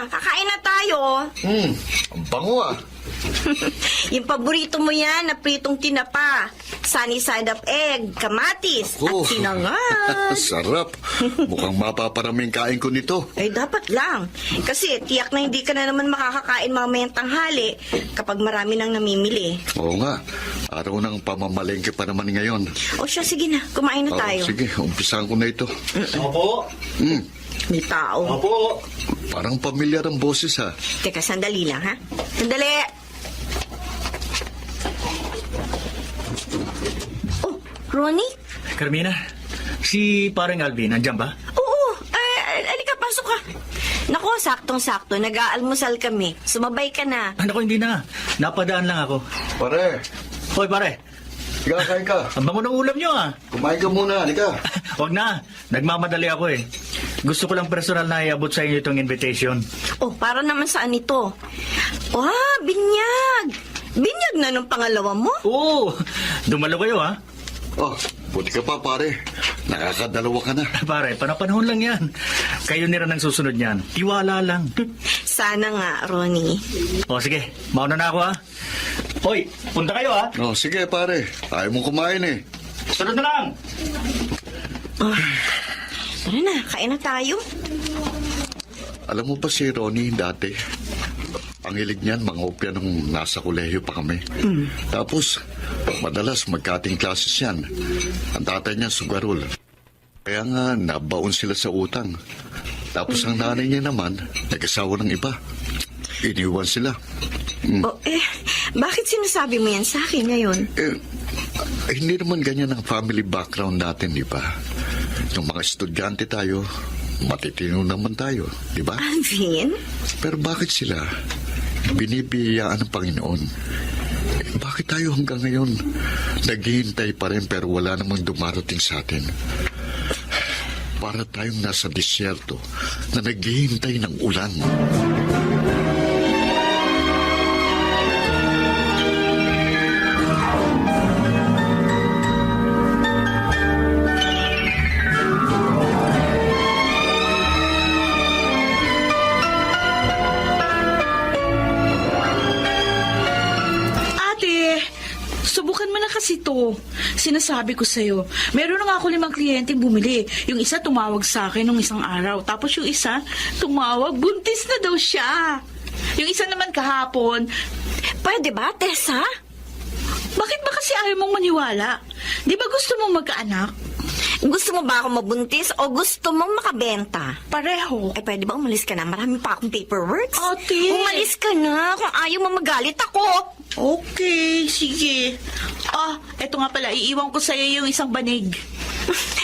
kakain na tayo. Ang bango ah. Yung paborito mo yan na pritong tinapa. Sunny side up egg, kamatis, at sinangag. Sarap. Mukhang mapaparaming kain ko nito. Ay, dapat lang. Kasi tiyak na hindi ka na naman makakakain mamayang tanghali kapag marami nang namimili. Oo nga. Araw ng pamamalengke pa naman ngayon. O siya, sige na. Kumain na tayo. Sige, umpisahan ko na ito. Opo. May tao. Opo. Parang pamilyar ang boses ha. Teka, sandali lang, ha? Sandali! Oh, Ronnie? Carmina, si parang Alvin, nandiyan ba? Oo, alika, pasok ka. Naku, saktong-sakto. Nag-aalmusal kami. Sumabay ka na. Anak ko, hindi na. Napadaan lang ako. Pare, Hoy, pare. higa kain ka. Ang bango ng ulam nyo, ah. Kumain ka muna, halika. Huwag na. Nagmamadali ako, eh. Gusto ko lang personal na iabot sa inyo itong invitation. Oh, para naman saan ito? Wow, binyag! Binyag na nung pangalawa mo? Oo. Dumalo kayo, ah. Oh, buti ka pa pare. Nakakadalawa ka na. Pare, panahon lang yan. Kayo nila nang susunod niyan. Tiwala lang. Sana nga, Ronnie. O, sige. Mauna na ako, ah. Hoy, punta kayo, ah. Oh, sige pare. Ayaw mo kumain eh. Sunod na lang. Tara na, kain na tayo. Alam mo ba si Ronnie dati? Ang hilig niyan, mga opya nung nasa kolehiyo pa kami. Tapos, madalas magkating classes yan. Ang tatay niya, sugarol. Kaya nga, nabaon sila sa utang. Tapos ang nanay niya naman, nag-asawa ng iba. Iniwan sila. Oh, bakit sinasabi mo yan sa akin ngayon? Hindi naman ganyan ang family background natin, di ba? Yung mga estudyante tayo, matitino naman tayo, di ba? Alvin? Pero bakit sila binibiyayaan ng Panginoon? Bakit tayo hanggang ngayon naghihintay pa rin pero wala namang dumarating sa atin? Para tayong nasa disyerto na naghihintay ng ulan. Subukan mo na kasi to. Sinasabi ko sa'yo, meron na nga ako 5 kliyenteng bumili. Yung isa tumawag sa akin nung isang araw. Tapos yung isa tumawag, buntis na daw siya. Yung isa naman kahapon, Pwede ba, Tessa? bakit ba kasi ayaw mong maniwala? Di ba gusto mong magkaanak? Gusto mo ba ako mabuntis o gusto mong makabenta? Pareho. Pwede ba umalis ka na? Marami pa akong paperwork. Ate! Umalis ka na. Kung ayaw mo magalit ako. Okay, sige. Eto nga pala, iiwan ko sa'yo yung isang banig.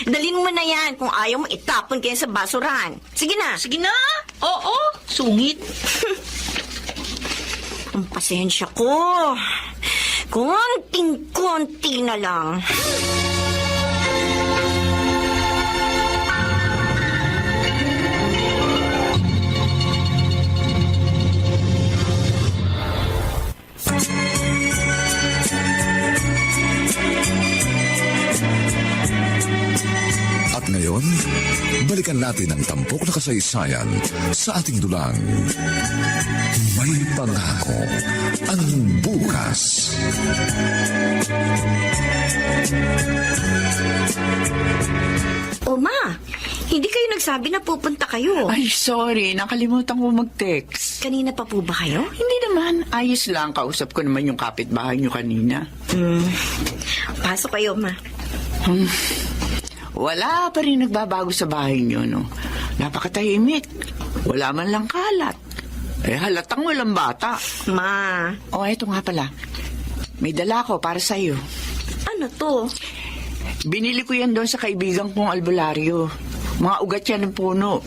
Dalin mo na yan. Kung ayaw mo, itapon kayo sa basurahan. Sige na. Sige na! Oo, sungit. Ang pasensya ko. Konting-konti na lang. At ngayon, balikan natin ang tampok na kasaysayan sa ating dulang. May pangako ang bukas. O ma, hindi kayo nagsabi na pupunta kayo. Ay, sorry. Nakalimutan ko mag-text. Kanina pa po ba kayo? Hindi naman. Ayos lang. Kausap ko naman yung kapitbahay nyo kanina. Pasok kayo, ma. Wala pa rin nagbabago sa bahay nyo, no? Napakatahimik. Wala man lang kalat. Halatang walang bata. Ma, Eto nga pala. May dala ko para sa'yo. ano to? Binili ko yan doon sa kaibigan kong albularyo. Mga ugat yan ng puno.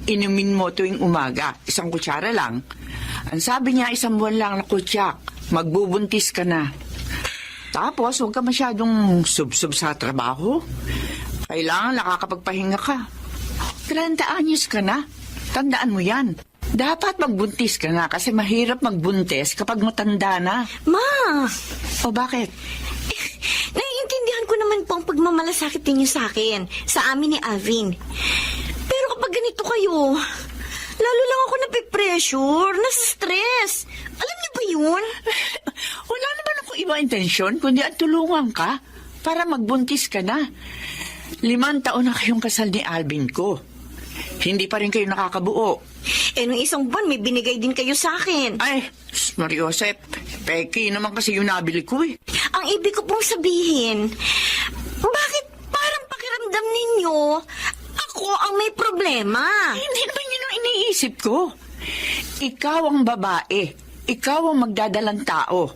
Inumin mo tuwing umaga. 1 kutsara lang. Ang sabi niya, 1 buwan lang na kutsak. Magbubuntis ka na. Tapos, huwag ka masyadong sub-sub sa trabaho. Kailangan nakakapagpahinga ka. 30 anyos ka na. Tandaan mo yan. Dapat magbuntis ka na kasi mahirap magbuntis kapag matanda na. Ma, O bakit? naiintindihan ko naman po ang pagmamalasakit ninyo sa akin, sa amin ni Alvin. Pero kapag ganito kayo, Lalo lang ako napipressure, na-stress. Alam niyo ba yun? Wala naman ako iba intensyon, kundi ang tulungan ka para magbuntis ka na. 5 taon na kayong kasal ni Alvin ko. Hindi pa rin kayo nakakabuo. Nung isang buwan, may binigay din kayo sa akin. Ay, Mariosep, peki naman kasi yung nabili ko eh. Ang ibig ko pong sabihin, bakit parang pakiramdam ninyo, ako ang may problema? Hindi naman yun ang iniisip ko. Ikaw ang babae. Ikaw ang magdadalang tao.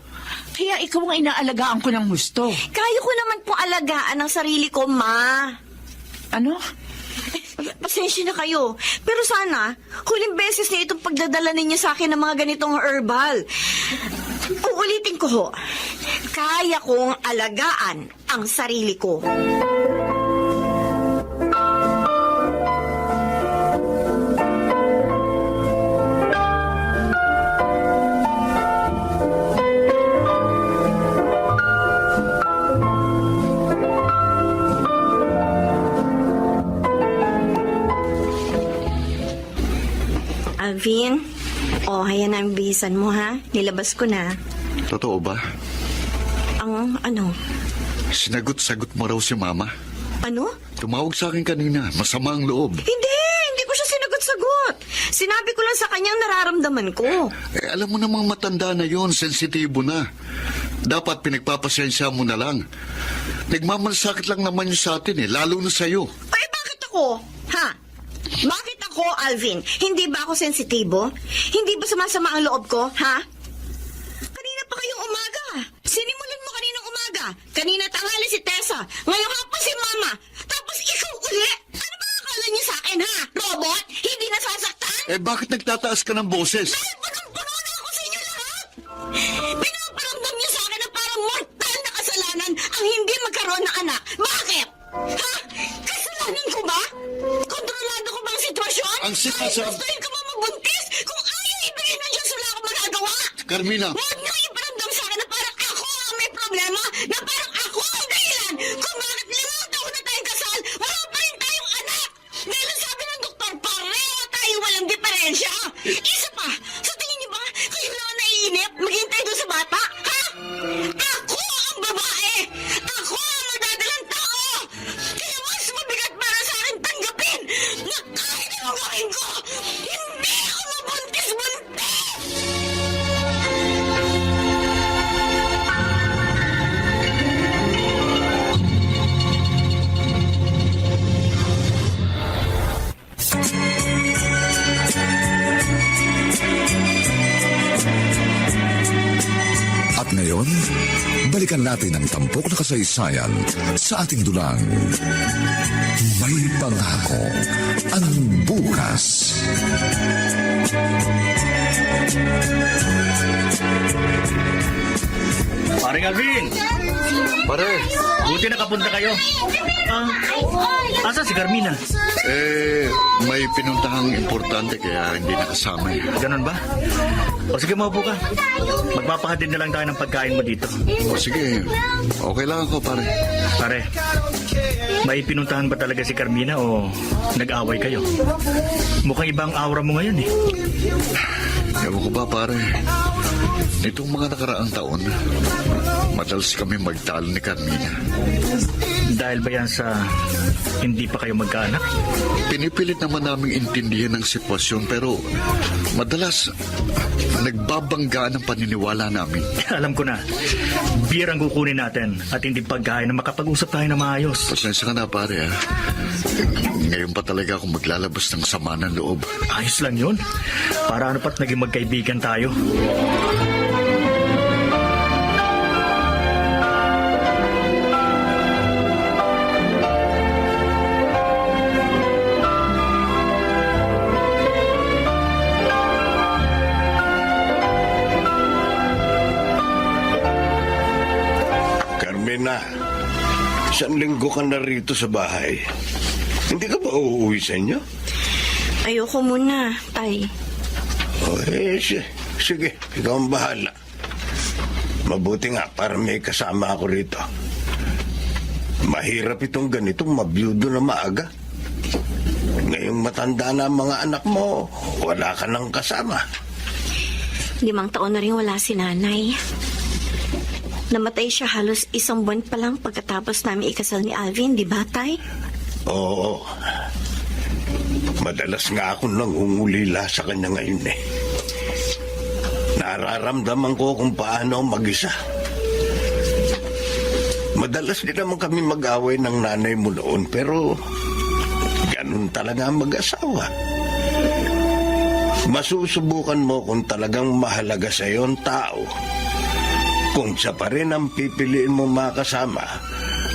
Kaya ikaw ang inaalagaan ko ng gusto. Kaya ko naman pong alagaan ang sarili ko, Ma. Ano? Pasensya na kayo. Pero sana, huling beses na itong pagdadala ninyo sa akin ng mga ganitong herbal. Uulitin ko ho. Kaya kong alagaan ang sarili ko. Alvin, ayan na ang bihisan mo, ha? Nilabas ko na. Totoo ba? Ang ano? Sinagot-sagot mo raw si Mama. Ano? Tumawag sa akin kanina. Masama ang loob. Hindi ko siya sinagot-sagot. Sinabi ko lang sa kanyang nararamdaman ko. Alam mo namang matanda na yon, sensitibo na. Dapat pinagpapasensya mo na lang. Nagmamalasakit lang naman yun sa atin lalo na sa'yo. Ay, bakit ako? Ha? Bakit ako, Alvin? Hindi ba ako sensitibo? Hindi ba sumasama ang loob ko, ha? Kanina pa kayong umaga. Sinimulan mo kaninang umaga. Kanina tanghali si Tessa. Ngayon hapon si Mama. Tapos ikaw uli. Ano ba akala niyo sa akin, ha? Robot? Hindi nasasaktan? Bakit nagtataas ka ng boses? Dahil punong-puno na ako sa inyo lahat. Pinaparamdam niyo sa akin na parang mortal na kasalanan ang hindi magkaroon ng anak. Bakit? Ha? Kasalanan ko ba? Kontrolado ko bang sitwasyon? Ang sitwasyon- Ay, gustuin ko ba mabuntis? Kung ayaw ibigay na Diyos, wala akong magagawa. Carmina, Huwag niyo iparamdam sa akin na parang ako ang may problema, na parang ako ang dahilan kung bakit 5 taon na tayong kasal, wala pa rin tayong anak. Dahil ang sabi ng doktor, pareho tayo walang diferensya. Isa pa, sa tingin niyo ba, kayo lang ang naiinip, maghintay doon sa bata? Ha? Ako ang babae! Ako ang madadalang tao! Kaya mas mabigat para sa akin tanggapin na kahit anong gawin ko, hindi ako mabuntis-buntis! At ngayon, balikan natin ang tampok na kasaysayan sa ating dulang. May pangako ang bukas. Paring Alvin! pare, Buti nakapunta kayo. Asa si Carmina? may pinuntahang importante kaya hindi nakasama. Ganon ba? O sige, maupo ka. Magpapahatid na lang tayo ng pagkain mo dito. O sige, okay lang ako, pare. Pare, may pinuntahan ba talaga si Carmina o nag-away kayo? Mukhang ibang aura mo ngayon eh. Ewan ko ba, pare. Nitong mga nakaraang taon, madalas kami magtalo ni Carmina. Dahil ba yan sa hindi pa kayo magkaanak? Pinipilit naman naming intindihin ang sitwasyon pero madalas nagbabanggaan ang paniniwala namin. Alam ko na, beer ang kukunin natin at hindi pagkain na makapag-usap tayo na maayos. Pasensya ka na, pare. Ngayon pa talaga ako maglalabas ng sama ng loob. Ayos lang yun. Para ano pat naging magkaibigan tayo. Carmina, 1 linggo ka na rito sa bahay. Hindi ka ba uuwi sa inyo? Ayoko muna, Tay. Sige, ikaw ang bahala. Mabuti nga para may kasama ako rito. Mahirap itong ganitong mabiyudo na maaga. Ngayong matanda na ang mga anak mo, wala ka nang kasama. 5 taon na rin wala si nanay. Namatay siya halos 1 buwan pa lang pagkatapos namin ikasal ni Alvin, di ba, Tay? Oo. Madalas nga ako nangungulila sa kanya ngayon eh. Nararamdaman ko kung paano mag-isa. Madalas din naman kami mag-away ng nanay mo noon, pero ganun talaga ang mag-asawa. Masusubukan mo kung talagang mahalaga sa iyo ang tao. Kung siya pa rin ang pipiliin mo makasama,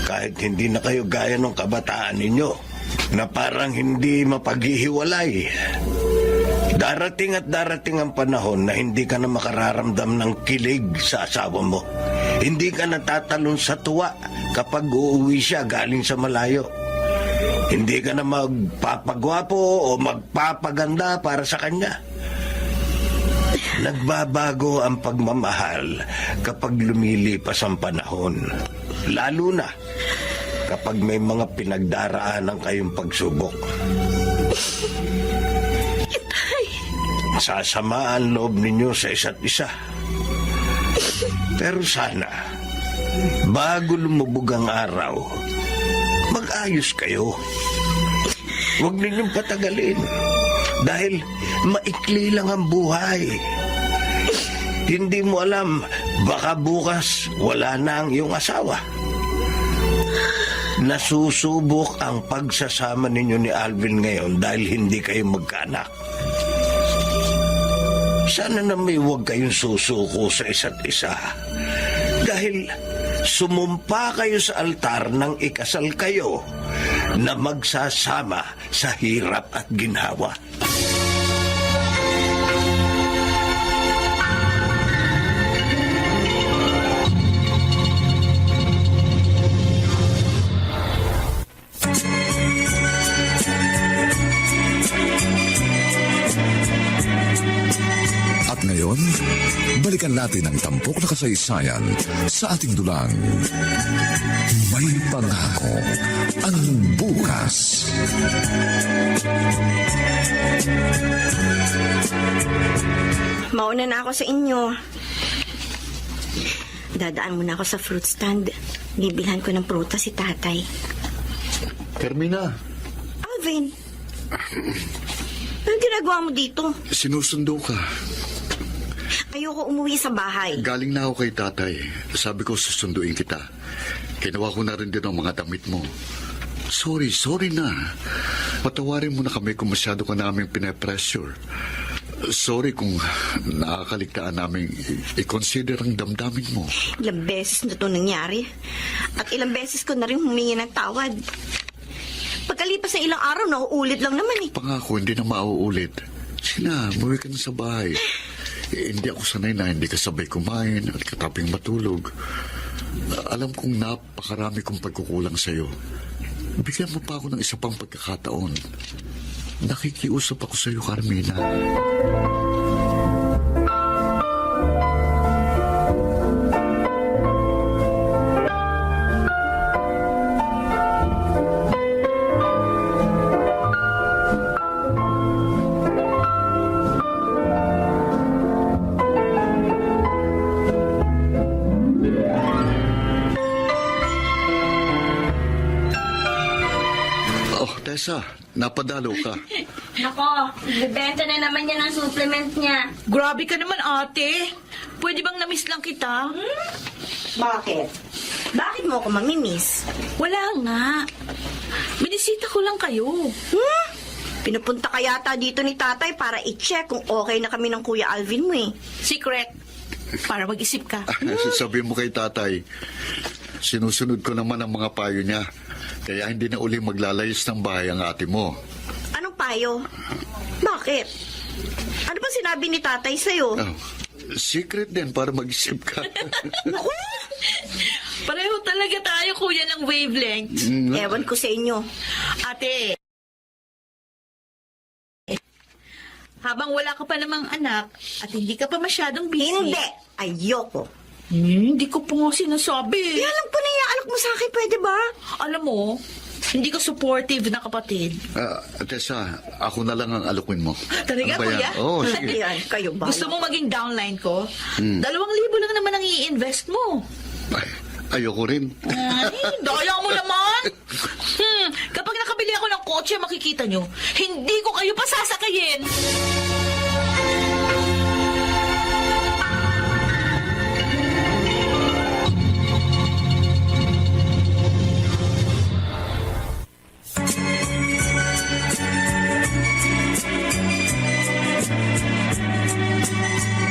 kahit hindi na kayo gaya ng kabataan ninyo, na parang hindi mapaghihiwalay. Darating at darating ang panahon na hindi ka na makararamdam ng kilig sa asawa mo. Hindi ka natatalon sa tuwa kapag uuwi siya galing sa malayo. Hindi ka na magpapagwapo o magpapaganda para sa kanya. Nagbabago ang pagmamahal kapag lumilipas ang panahon. Lalo na kapag may mga pinagdaraanan kayong pagsubok. Sasama ang loob ninyo sa isa't isa. Pero sana, bago lumubog ang araw, mag-ayos kayo. Huwag ninyong patagalin. Dahil maikli lang ang buhay. Hindi mo alam, baka bukas wala na ang iyong asawa. Nasusubok ang pagsasama ninyo ni Alvin ngayon dahil hindi kayo magkaanak. Sana na may huwag kayong susuko sa isa't isa. Dahil sumumpa kayo sa altar nang ikasal kayo na magsasama sa hirap at ginhawa. At ngayon, balikan natin ang tampok na kasaysayan sa ating dulang. May pangako ang bukas. Mauna na ako sa inyo. Dadaan muna ako sa fruit stand. Bibilhan ko ng prutas si tatay. Carmina, Alvin, anong ginagawa mo dito? sinusundo ka. Ayoko umuwi sa bahay. Galing na ako kay tatay. Sabi ko susunduin kita. Kinuha ko na rin din ang mga damit mo. Sorry na. Patawarin mo na kami kung masyado ka namin pinapressure. Sorry kung nakakaligtaan namin i-consider ang damdamin mo. Ilang beses na ito nangyari. At ilang beses ko na rin humingi ng tawad. Pagkalipas ng ilang araw, nauulit lang naman eh. Pangako, hindi na mauulit. Sina, muwi ka na sa bahay. Hindi ako sanay na hindi ka sabay kumain at kataping matulog. Alam kong napakarami kong pagkukulang sa'yo. Bigyan mo pa ako ng isa pang pagkakataon. Nakikiusap ako sa'yo, Carmina. Tessa, napadalo ka. Nako, bibenta na naman niya ng supplement niya. Grabe ka naman, ate. Pwede bang namiss lang kita? Bakit? Bakit mo ako mamimiss? Wala nga. Binisita ko lang kayo. Pinupunta ka yata dito ni tatay para i-check kung okay na kami ng Kuya Alvin mo eh. Secret. Para mag-isip ka. Sabihin mo kay tatay, sinusunod ko naman ang mga payo niya. Kaya hindi na uli maglalayas ng bahay ang ate mo. Anong payo? Bakit? Ano ba sinabi ni tatay sa'yo? Oh, secret din para mag-isip ka. Pareho talaga tayo, kuya, ng wavelength. Ewan ko sa inyo. Ate, habang wala ka pa namang anak at hindi ka pa masyadong busy. Hindi! Ayoko. Hindi ko po nga sinasabi. Alam ko na iaalok mo sa akin, pwede ba? Alam mo, Hindi ko supportive na kapatid. Tessa, ako na lang ang alukin mo. Talaga, Ano ba yan? kuya? Oo, sige. Ayan, kayo ba? Gusto mo maging downline ko? 2,000 lang naman ang i-invest mo. Ay, ayoko rin. Ay, daya mo naman. Kapag nakabili ako ng kotse, makikita nyo, hindi ko kayo pa sasakayin.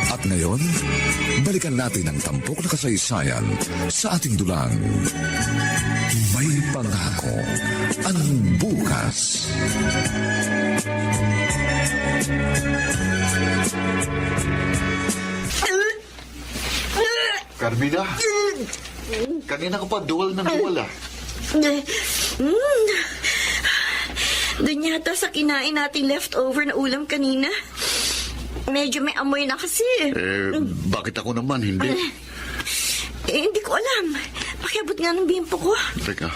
At ngayon, balikan natin ang tampok na kasaysayan sa ating dulang. May pangako ang bukas. Carmina? Kanina ka pa duwal ng duwal ah. Doon yata sa kinain nating leftover na ulam kanina. Medyo may amoy na kasi. Bakit ako naman hindi? Hindi ko alam. Pakiabot nga ng bimpo ko. Teka.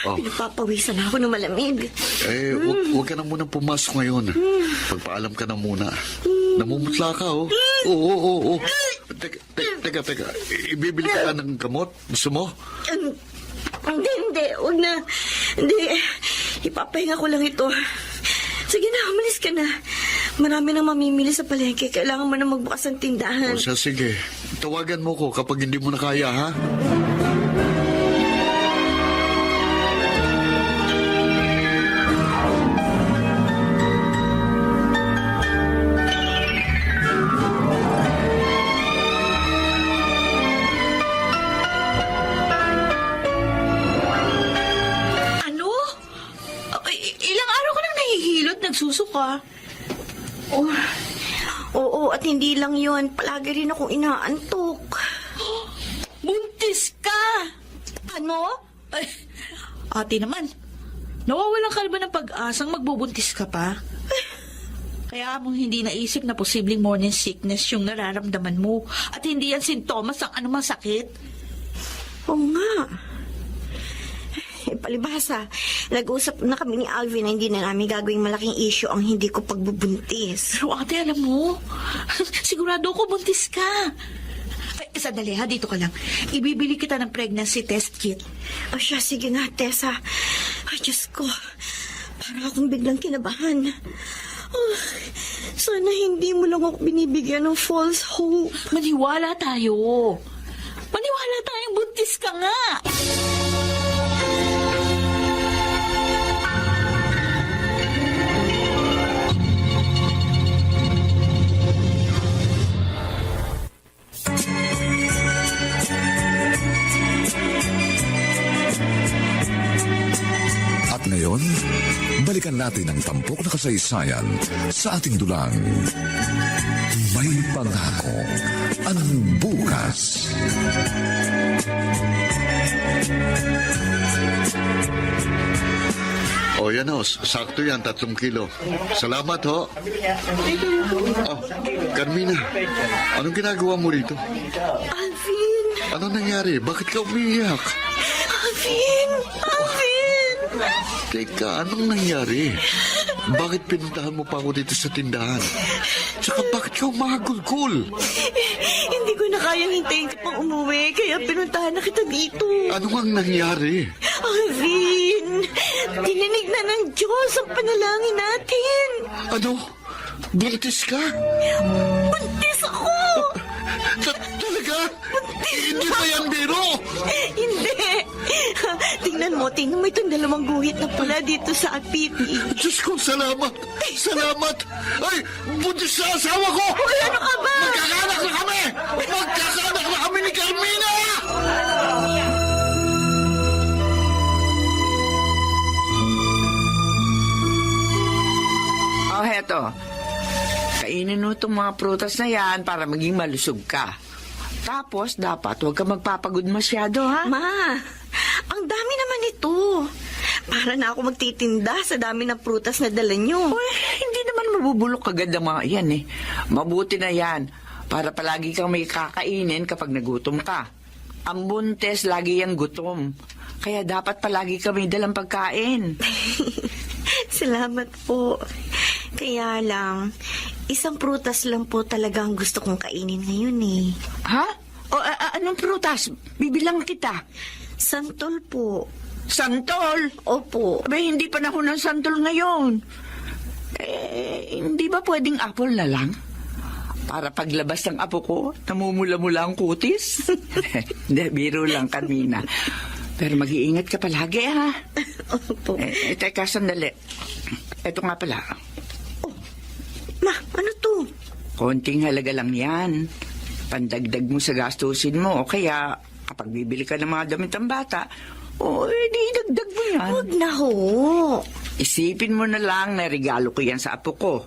Oh. Pinapapawisan ako ng malamig. Huwag ka na muna pumasok ngayon. Pagpaalam ka na muna. Namumutla ka, oh. Oo. Teka. Ibibili ka ng gamot? Gusto mo? Hindi. Huwag na. Hindi. Ipapahinga ko lang ito. Sige na, umalis ka na. Marami nang mamimili sa palengke. Kailangan mo na magbukas ang tindahan. O siya, sige. Tawagan mo ko kapag hindi mo na kaya, ha? Ano? Ilang araw ko nang nahihilot, nagsusuka. Oo, at hindi lang yon. Palagi rin akong inaantok. Buntis ka! Ano? Ay, ate naman, nawawalan ka ba ng pag-asang magbubuntis ka pa? Kaya mong hindi naisip na posibleng morning sickness yung nararamdaman mo at hindi yan sintomas ng anumang sakit? Oo nga. Palibhasa, nag-usap na kami ni Alvin na hindi na namin gagawing malaking issue ang hindi ko pagbubuntis. Pero ate, alam mo, sigurado ko buntis ka. Ay, sandali ha, dito ka lang. Ibibili kita ng pregnancy test kit. O siya, sige nga, Tessa. Ay, Diyos ko. Para akong biglang kinabahan. Oh, sana hindi mo lang ako binibigyan ng false hope. Maniwala tayo. Maniwala tayong buntis ka nga. At ngayon, balikan natin ang tampok na kasaysayan sa ating dulang. May pangako ang bukas. O yan o, sakto yan, 3 kilo. Salamat ho. Oh, Carmina, anong ginagawa mo rito? Alvin! Ano nangyari? Bakit ka umiiyak? Alvin! Teka, anong nangyari? Bakit pinuntahan mo pa ako dito sa tindahan? Tsaka bakit ka umagulgul? Hindi ko na kayang hintayin ka pang umuwi, kaya pinuntahan na kita dito. Ano ang nangyari? Alvin! Dininig na ng Diyos ang panalangin natin. Ano? Buntis ka? Buntis ako! Talaga? Hindi ba yan biro? Hindi! Tingnan mo itong 2 guhit na pula dito sa pipi. Diyos ko, salamat! Salamat! Ay, buntis sa asawa ko! Ano ka ba? Magkakanak na kami! Magkakanak na kami ni Carmina! Oh, heto. Kainin mo itong mga prutas na yan para maging malusog ka. Tapos, dapat huwag ka magpapagod masyado, ha? Ma, ang dami naman ito. Para na ako magtitinda sa dami ng prutas na dala nyo. Uy, hindi naman mabubulok agad ang mga yan, eh. Mabuti na yan. Para palagi kang may kakainin kapag nagutom ka. Ang buntes, lagi yung gutom. Kaya dapat palagi kami dalang pagkain. Salamat po. Kaya lang, isang prutas lang po talaga ang gusto kong kainin ngayon eh. Ha? O, anong prutas? Bibilang kita. Santol po. Santol? Opo. Abay, hindi panahon ng santol ngayon. Hindi ba pwedeng apple na lang? Para paglabas ng apo ko, namumula-mula ang kutis? Hindi, biro lang, Carmina. Pero mag-iingat ka palagi, ha? Opo. Teka, sandali. Ito nga pala. Ma, ano to? Konting halaga lang yan. Pandagdag mo sa gastusin mo. O kaya, kapag bibili ka ng mga damit ng bata, di dagdag mo yan. Huwag na ho. Isipin mo na lang na regalo ko yan sa apo ko.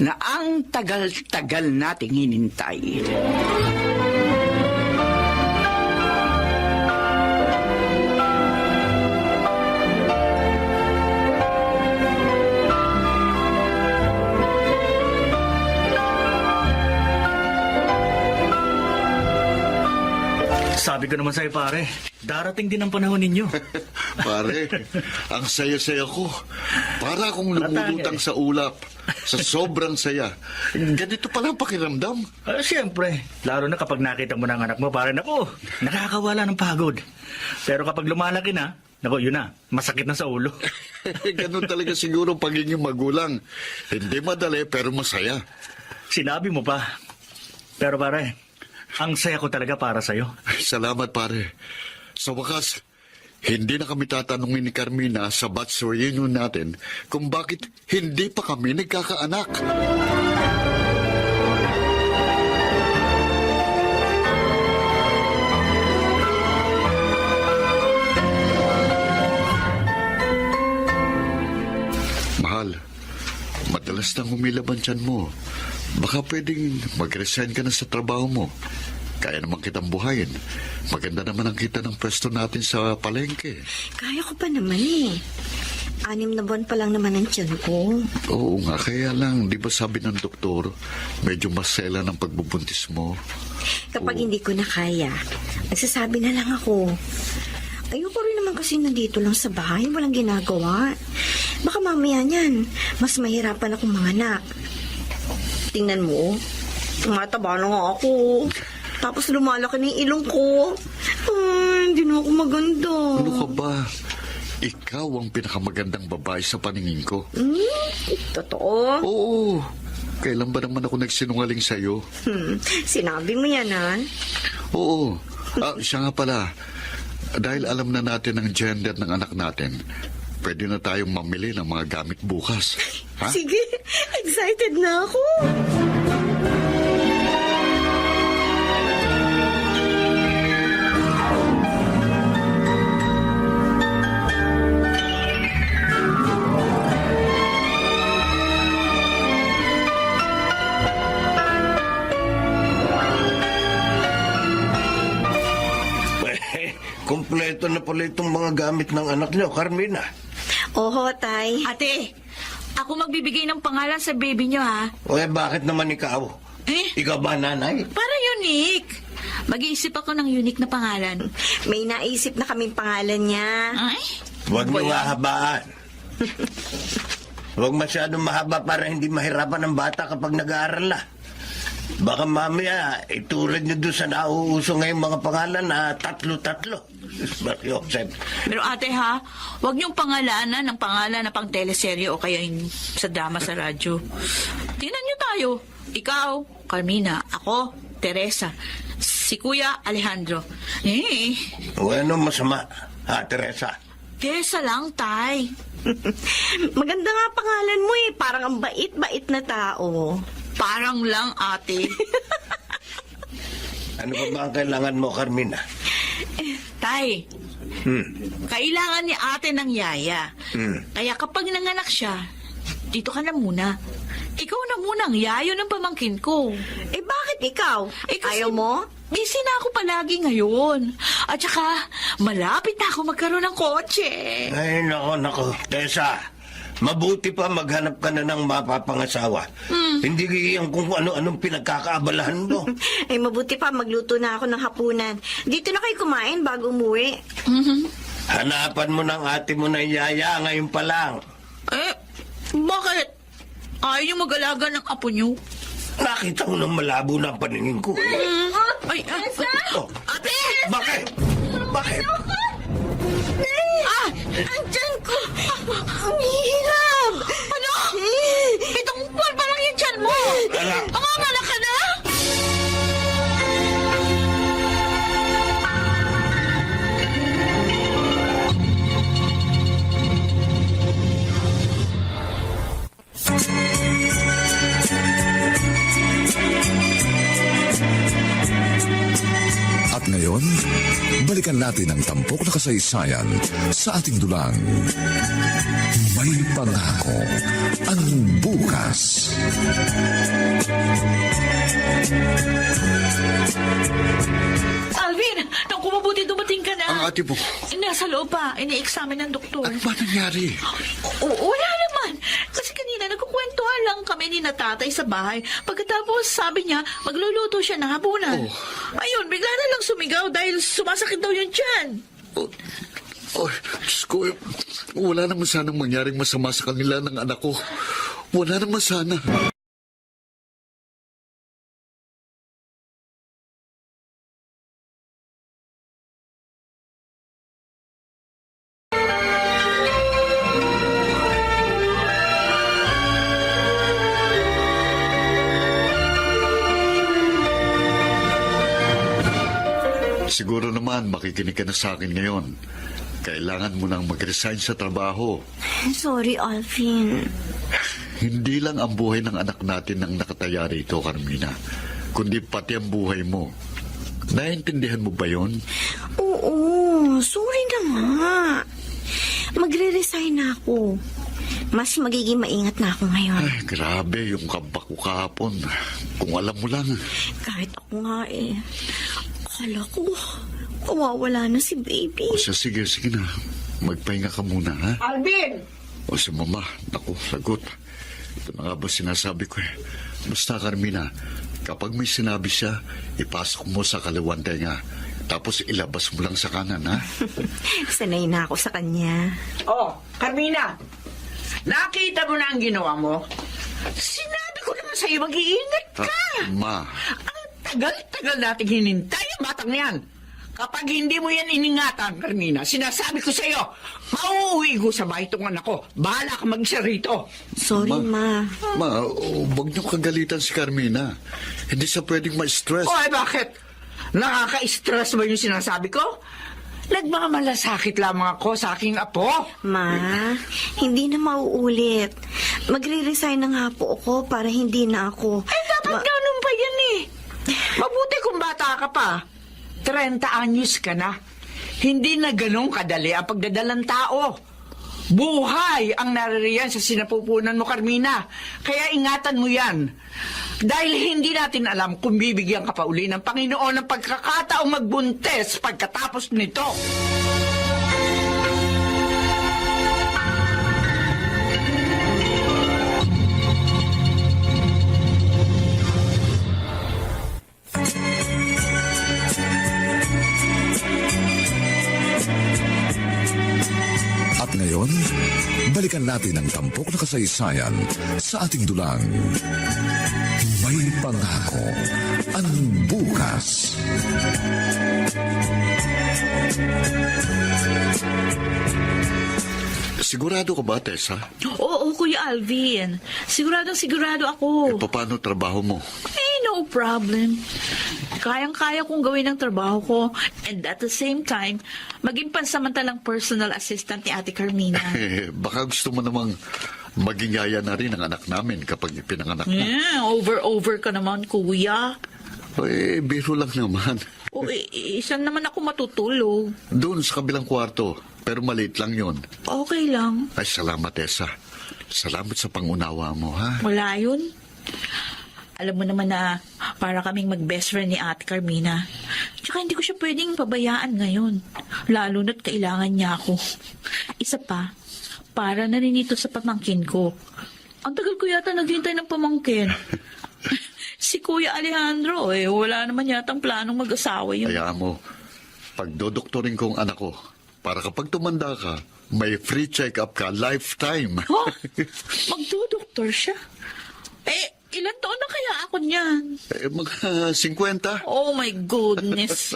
Na ang tagal-tagal nating hinintay. Sabi ko naman sa'yo, pare, darating din ang panahon ninyo. Pare, ang saya-saya ko. Para akong lumulutang sa ulap. Sa sobrang saya. Ganito pala ang pakiramdam. Siyempre, lalo na kapag nakita mo ng anak mo, pare, naku, nakakawala ng pagod. Pero kapag lumalaki na, naku, yun na, masakit na sa ulo. Ganun talaga siguro pagiging magulang. Hindi madali pero masaya. Sinabi mo pa. Pero pare, ang saya ko talaga para sa'yo. Salamat pare. Sa wakas, hindi na kami tatanungin ni Carmina sa batch reunion natin kung bakit hindi pa kami nagkakaanak. Mahal, madalas nang humilab ang tiyan mo. Baka pwedeng mag-resign ka na sa trabaho mo. Kaya naman kitang buhayin. Maganda naman ang kita ng pwesto natin sa palengke. Kaya ko pa naman eh. 6 na buwan pa lang naman ang tiyan ko. Oo nga, kaya lang, di ba sabi ng doktor, medyo masela ng pagbubuntis mo. Kapag hindi ko na kaya, nagsasabi na lang ako. Ayoko rin naman kasi nandito lang sa bahay, walang ginagawa. Baka mamaya niyan, mas mahirapan akong manganak. Tingnan mo, tumataba na nga ako. Tapos lumalaki na yung ilong ko. Ay, hindi na ako maganda. Ano ka ba? Ikaw ang pinakamagandang babae sa paningin ko. Totoo? Oo. Kailan ba naman ako nagsinungaling sa'yo? Sinabi mo yan, ha? Oo. Siya nga pala. Dahil alam na natin ang gender ng anak natin, pwede na tayong mamili ng mga gamit bukas. Ha? Sige, excited na ako. Kompleto na pala itong mga gamit ng anak niyo, Carmina. Oho, tay. Ate, ako magbibigay ng pangalan sa baby nyo, ha? O bakit naman ikaw? Ikaw ba nanay? Para unique. Mag-iisip ako ng unique na pangalan. May naisip na kaming pangalan niya. Ay? Huwag niyo hahabaan. Huwag masyadong mahaba para hindi mahirapan ang bata kapag nag-aaral na. Baka mamaya, itulad niyo doon sa nauuso ngayong mga pangalan na tatlo-tatlo. Joseph. Pero ate ha, huwag niyong pangalanan ng pangalan na pang teleserye o kaya yung sa drama sa radyo. Tingnan niyo tayo. Ikaw, Carmina. Ako, Teresa. Si Kuya Alejandro. O ano masama, ha, Teresa? Teresa lang, tay. Maganda nga pangalan mo eh. Parang ang bait-bait na tao. Parang lang, ate. Ano pa ba ang kailangan mo, Carmina? Tay, kailangan ni ate ng yaya. Kaya kapag nanganak siya, dito ka na muna. Ikaw na muna ang yayo ng pamangkin ko. Eh bakit ikaw? Kasi Ayaw mo? Busy na ako palagi ngayon. At saka, malapit na ako magkaroon ng kotse. Ay, nako. Tessa, mabuti pa maghanap ka na ng mapapangasawa. Hindi iyan kung ano-anong pinagkakaabalahan mo. Ay mabuti pa, magluto na ako ng hapunan. Dito na kayo kumain bago umuwi. Hanapan mo ng ate mo na yaya ngayon pa lang. Eh, bakit? Ayaw niyo mag-alaga ng apo niyo? Nakita ko ng malabo ng paningin ko. Ay, Oh, ate! bakit? Bakit? Ah! Ang tiyan ko! Ang hirap! Ano? 7 buwan pa lang yung tiyan mo! Anak. Ang ka na? At ngayon, balikan natin ang tampok na kasaysayan sa ating dulang. May pangako ang bukas. Alvin, nang kumabuti dumating ka na. Ang ate mo. Nasa loob pa, ini-examine ng doktor. Ano ba nangyari? Wala naman. Kasi kanina nagkukwentuhan lang kami ni natatay sa bahay. Pagkatapos sabi niya, magluluto siya ng hapunan. Oh. Ayun, bigla na lang sumigaw dahil sumasakit daw yung tiyan. Oh, oh, Diyos ko, wala naman sanang mangyaring masama sa kanila ng anak ko. Wala naman sana. Siguro naman makikinig ka na sa akin ngayon. Kailangan mo nang mag-resign sa trabaho. Sorry, Alvin. Hindi lang ang buhay ng anak natin ang nakataya rito, Carmina, kundi pati ang buhay mo. Naiintindihan mo ba yon? Oo, sorry na nga. Magre-resign na ako. Mas magiging maingat na ako ngayon. Ay, grabe yung kabak ko kahapon. Kung alam mo lang. Kahit ako nga eh. Akala ko, mawawala na si baby. O siya, sige na. Magpahinga ka muna, ha? Alvin! O si mama, naku, lagot. Ito na nga ba sinasabi ko eh. Basta, Carmina, kapag may sinabi siya, ipasok mo sa kaliwan tenga. Tapos ilabas mo lang sa kanan, ha? Sanay na ako sa kanya. Oh, Carmina! Nakita mo na ang ginawa mo? Sinabi ko naman sa'yo, mag-iingat ka! Ma, Ang tagal-tagal nating hinintay ang batang yan. Kapag hindi mo yan iningatan, Carmina, sinasabi ko sa'yo, mauuwi ko sa bahay itong anak ko. Bahala ka mag-isa rito. Sorry, Ma. huwag niyo kagalitan si Carmina. Hindi siya pwedeng ma-stress. O ay bakit? Nakaka-stress ba yung sinasabi ko? Nagmamalasakit lamang ako sa aking apo. Ma, hindi na mauulit. Magre-resign na nga po ako para hindi na ako... Ay, dapat ganun pa yan eh. Mabuti kung bata ka pa. 30 anyos ka na. Hindi na ganun kadali ang pagdadalang tao. Buhay ang naririyan sa sinapupunan mo, Carmina. Kaya ingatan mo yan. Dahil hindi natin alam kung bibigyan ka pa uli ng Panginoon ng pagkakataong magbuntes pagkatapos nito. At ngayon, balikan natin ang tampok na kasaysayan sa ating dulang. May pangako ang bukas. Sigurado ka ba, Tessa? Oo, Kuya Alvin. Sigurado ako. Paano trabaho mo? No problem. Kayang-kaya kong gawin ang trabaho ko and at the same time, maging pansamantalang personal assistant ni Ate Carmina. Baka gusto mo namang maging yaya na rin ang anak namin kapag ipinanganak na. Over ka naman, Kuya. Biro lang naman. Isan naman ako matutulog. Doon sa kabilang kwarto, pero maliit lang yon. Okay lang. Ay, salamat, Tessa. Salamat sa pangunawa mo, ha? Wala yun. Alam mo naman na para kaming mag-best friend ni Ate Carmina. Tsaka hindi ko siya pwedeng pabayaan ngayon. Lalo na't kailangan niya ako. Isa pa, para na rin ito sa pamangkin ko. Ang tagal ko yata naghintay ng pamangkin. Si Kuya Alejandro, wala naman yatang planong mag-asawa yun. Kaya mo, pagdodoktorin ko ang anak ko, Para kapag tumanda ka, may free check-up ka lifetime. Oh, magdudoktor siya. Ilan taon na kaya ako niyan? Mga 50. Oh my goodness.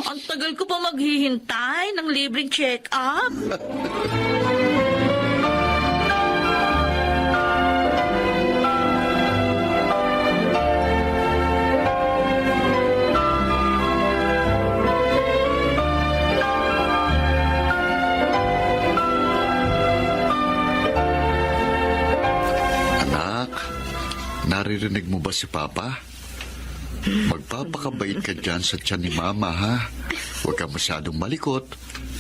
Ang tagal ko pa maghihintay ng libreng check-up. Anak, naririnig mo ba si Papa? Magpapakabait ka dyan sa tiyan ni Mama, ha? Huwag ka masyadong malikot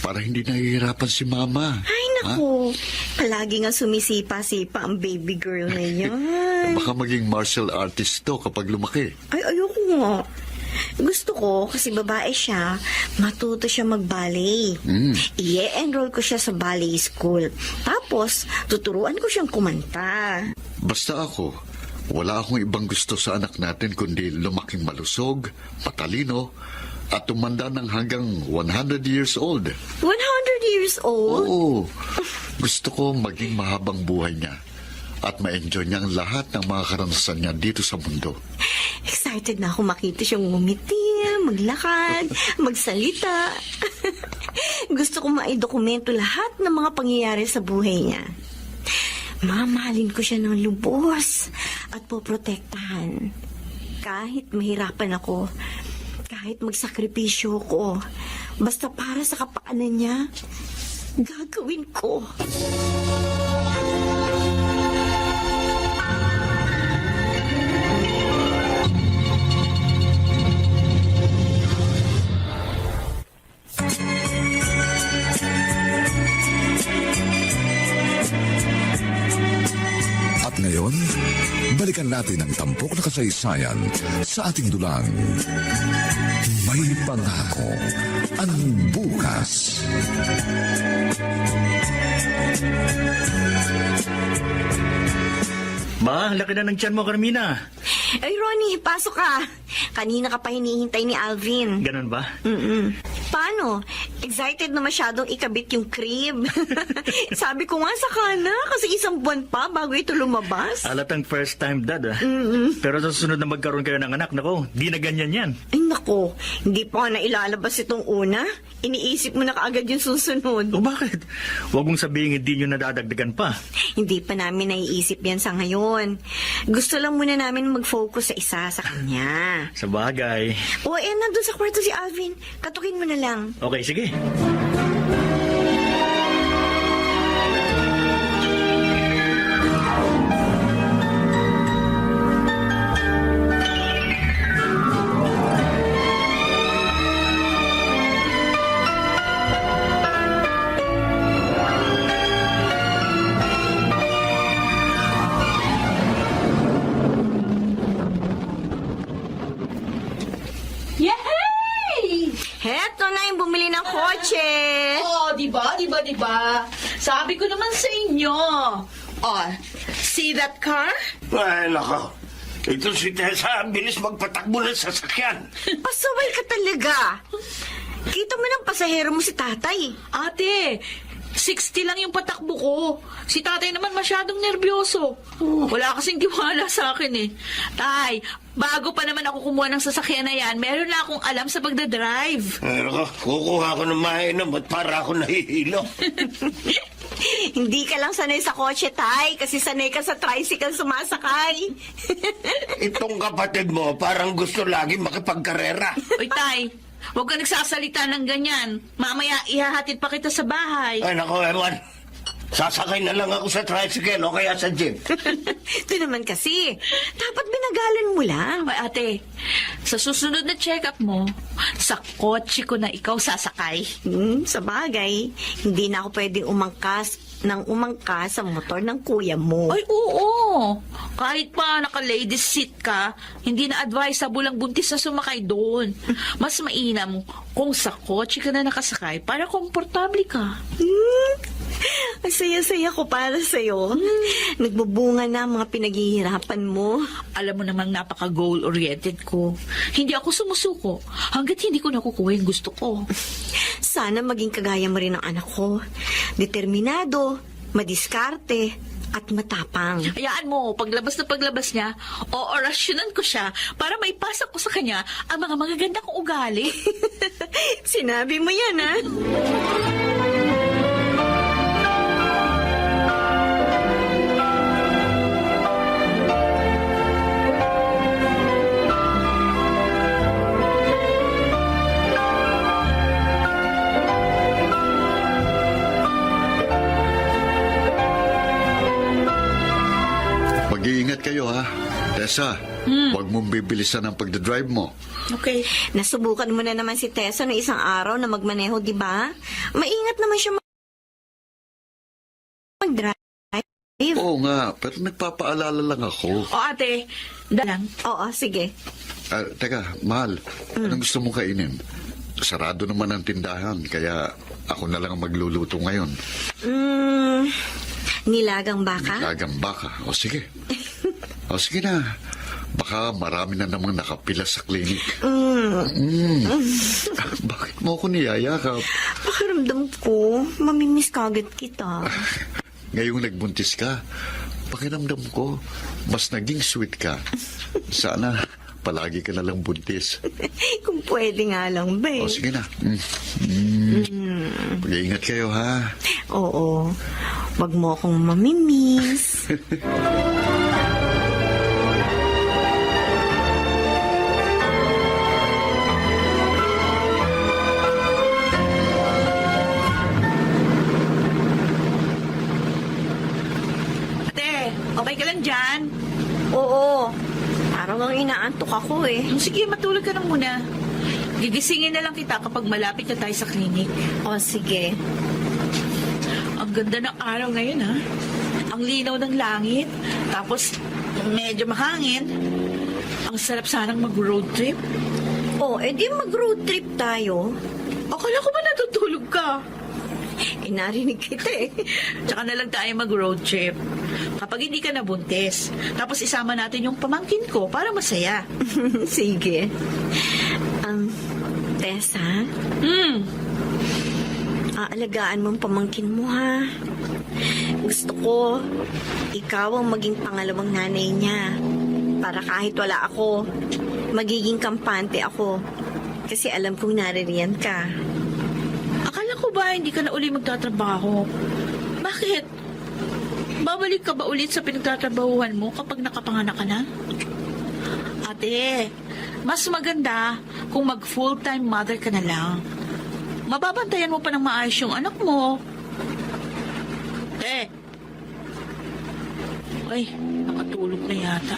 para hindi nahihirapan si Mama. Ay, naku. Palagi nga sumisipa-sipa ang baby girl na yan. Baka maging martial artist to kapag lumaki. Ay, ayoko nga. Gusto ko, kasi babae siya, matuto siya mag-ballet. I-enroll ko siya sa ballet school. Tapos, tuturuan ko siyang kumanta. Basta ako, wala akong ibang gusto sa anak natin kundi lumaking malusog, matalino, at tumanda ng hanggang 100 years old. 100 years old? Oo, gusto ko maging mahabang buhay niya at ma-enjoy niya ang lahat ng mga karanasan niya dito sa mundo. Excited na ako makita siyang ngumiti, maglakad, magsalita. Gusto ko maidokumento lahat ng mga pangyayari sa buhay niya. Mamahalin ko siya ng lubos at poprotektahan. Kahit mahirapan ako, kahit magsakripisyo ko, basta para sa kapakanan niya, gagawin ko. At ngayon, balikan natin ang tampok na kasaysayan sa ating dulang. May pangako ang bukas. Ma, laki na ng tiyan mo, Carmina. Ay, Ronnie, pasok ka. Kanina ka pa hinihintay ni Alvin. Ganun ba? Paano? Excited na masyadong ikabit yung crib. Sabi ko nga saka na, kasi isang buwan pa bago ito lumabas. Alatang first time dad, ah. Pero sa susunod na magkaroon kayo ng anak, nako, di na ganyan yan. Ay nako, hindi pa na ilalabas itong una. Iniisip mo na kaagad yung susunod. O bakit? Huwag mong sabihin hindi nyo nadadagdagan pa. Hindi pa namin naiisip yan sa ngayon. Gusto lang muna namin mag-focus sa isa sa kanya. Sa bagay. O nandun sa kwarto si Alvin. Katukin mo na lang. Okay, sige. Yay! Heto na yung bumili ng kotse. Oh, diba? Sabi ko naman sa inyo. Oh, see that car? Ay, nako. Ito si Tessa, ang bilis magpatakbo ng sasakyan. Pasaway ka talaga. Kita mo ng pasahero mo si tatay. Ate, 60 lang yung patakbo ko. Si tatay naman masyadong nervyoso. Wala kasing tiwala sa akin eh. Tay, bago pa naman ako kumuha ng sasakyan na yan, meron na akong alam sa pagdadrive. Ay, nako. Kukuha ko ng mainom at para ako nahihilo. Hindi ka lang sanay sa kotse, tay, kasi sanay ka sa tricycle sumasakay. Itong kapatid mo parang gusto lagi makipagkarera. Uy, tay, huwag ka nagsasalita ng ganyan. Mamaya ihahatid pa kita sa bahay. Ay, nako, Ewan. Sasakay na lang ako sa tricycle o kaya sa jeep. Ito naman kasi, dapat binagalan mo lang. Ay, ate, sa susunod na check-up mo, sa kotse ko na ikaw sasakay. Sa bagay, hindi na ako pwedeng umangkas sa motor ng kuya mo. Ay, oo. Kahit pa naka-ladies seat ka, hindi na advisable ang buntis na sumakay doon. Mas mainam kung sa kotse ka na nakasakay para komportable ka. Ang saya-saya ko para sa'yo. Nagbubunga na ang mga pinaghihirapan mo. Alam mo namang napaka-goal-oriented ko. Hindi ako sumusuko hanggat hindi ko nakukuha yung gusto ko. Sana maging kagaya mo rin ng anak ko. Determinado, madiskarte, at matapang. Hayaan mo, paglabas niya, oorasyonan ko siya para maipasa ko sa kanya ang mga magaganda kong ugali. Sinabi mo yan, ha? Mag-iingat kayo ha. Tessa, huwag mong bibilisan ang pagdadrive mo. Okay. Nasubukan mo na naman si Tessa ng isang araw na magmaneho, di ba? Maingat naman siya mag-drive. Oo nga, pero nagpapaalala lang ako. O ate, dalang. Oo, sige. Teka, mahal, anong gusto mong kainin? Sarado naman ang tindahan, kaya ako na lang ang magluluto ngayon. Nilagang baka? Lagang baka. O sige. O sige na. Baka marami na namang nakapila sa klinik. Bakit mo ako niyayakap? Pakiramdam ko, mamimiss kagad kita. Ngayong nagbuntis ka, pakiramdam ko, mas naging sweet ka. Sana palagi ka na lang buntis. Kung pwede nga lang, babe. O sige na. Pag-iingat kayo ha. Oo. Wag mo akong mamimiss. Ate, okay ka lang dyan? Oo. Parang ang inaantok ako eh. Sige, matulog ka na muna. Gigisingin na lang kita kapag malapit na tayo sa klinik. O, sige. Ang ganda ng araw ngayon, ha? Ang linaw ng langit. Tapos, medyo mahangin. Ang sarap sanang mag-road trip. O, edi mag-road trip tayo. Akala ko ba natutulog ka? Narinig kita eh. Tsaka na lang tayo mag-road trip. Kapag hindi ka nabuntis. Tapos isama natin yung pamangkin ko para masaya. Sige. Tessa? Aalagaan mo ang pamangkin mo, ha? Gusto ko, ikaw ang maging pangalawang nanay niya. Para kahit wala ako, magiging kampante ako. Kasi alam kong naririyan ka. Akala ko ba hindi ka na uli magtatrabaho? Bakit? Babalik ka ba ulit sa pinagtatrabahuhan mo kapag nakapanganak ka na? Ate, mas maganda kung mag full-time mother ka na lang. Mababantayan mo pa ng maayos yung anak mo. Ay, nakatulog na yata.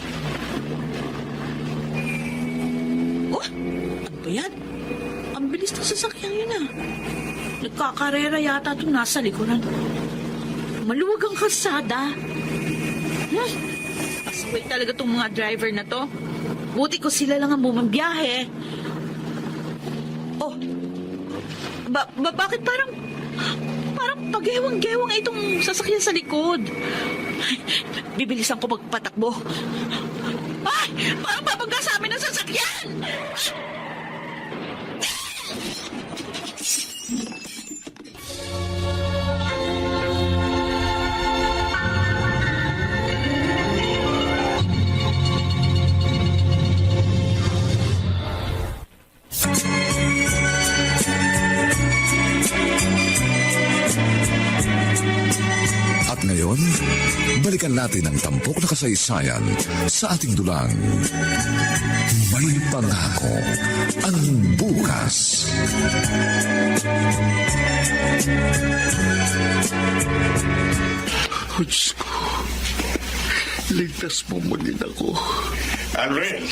Oh, ano ba yan? Ang bilis ng sasakyan yun ah. Nagkakarera yata itong nasa likuran. Maluwag ang kalsada. Asaway talaga itong mga driver na to. Buti ko sila lang ang bumambiyahe. Oh, bakit parang pagewang-gewang itong sasakyan sa likod? Bibilisan ko magpatakbo. Ay! Parang babangga sa amin ang sasakyan! At ngayon, balikan natin ang tampok na kasaysayan sa ating dulang. May pangako ang bukas. Oh, Diyos ko. Ligtas mo maging ako. Alfred,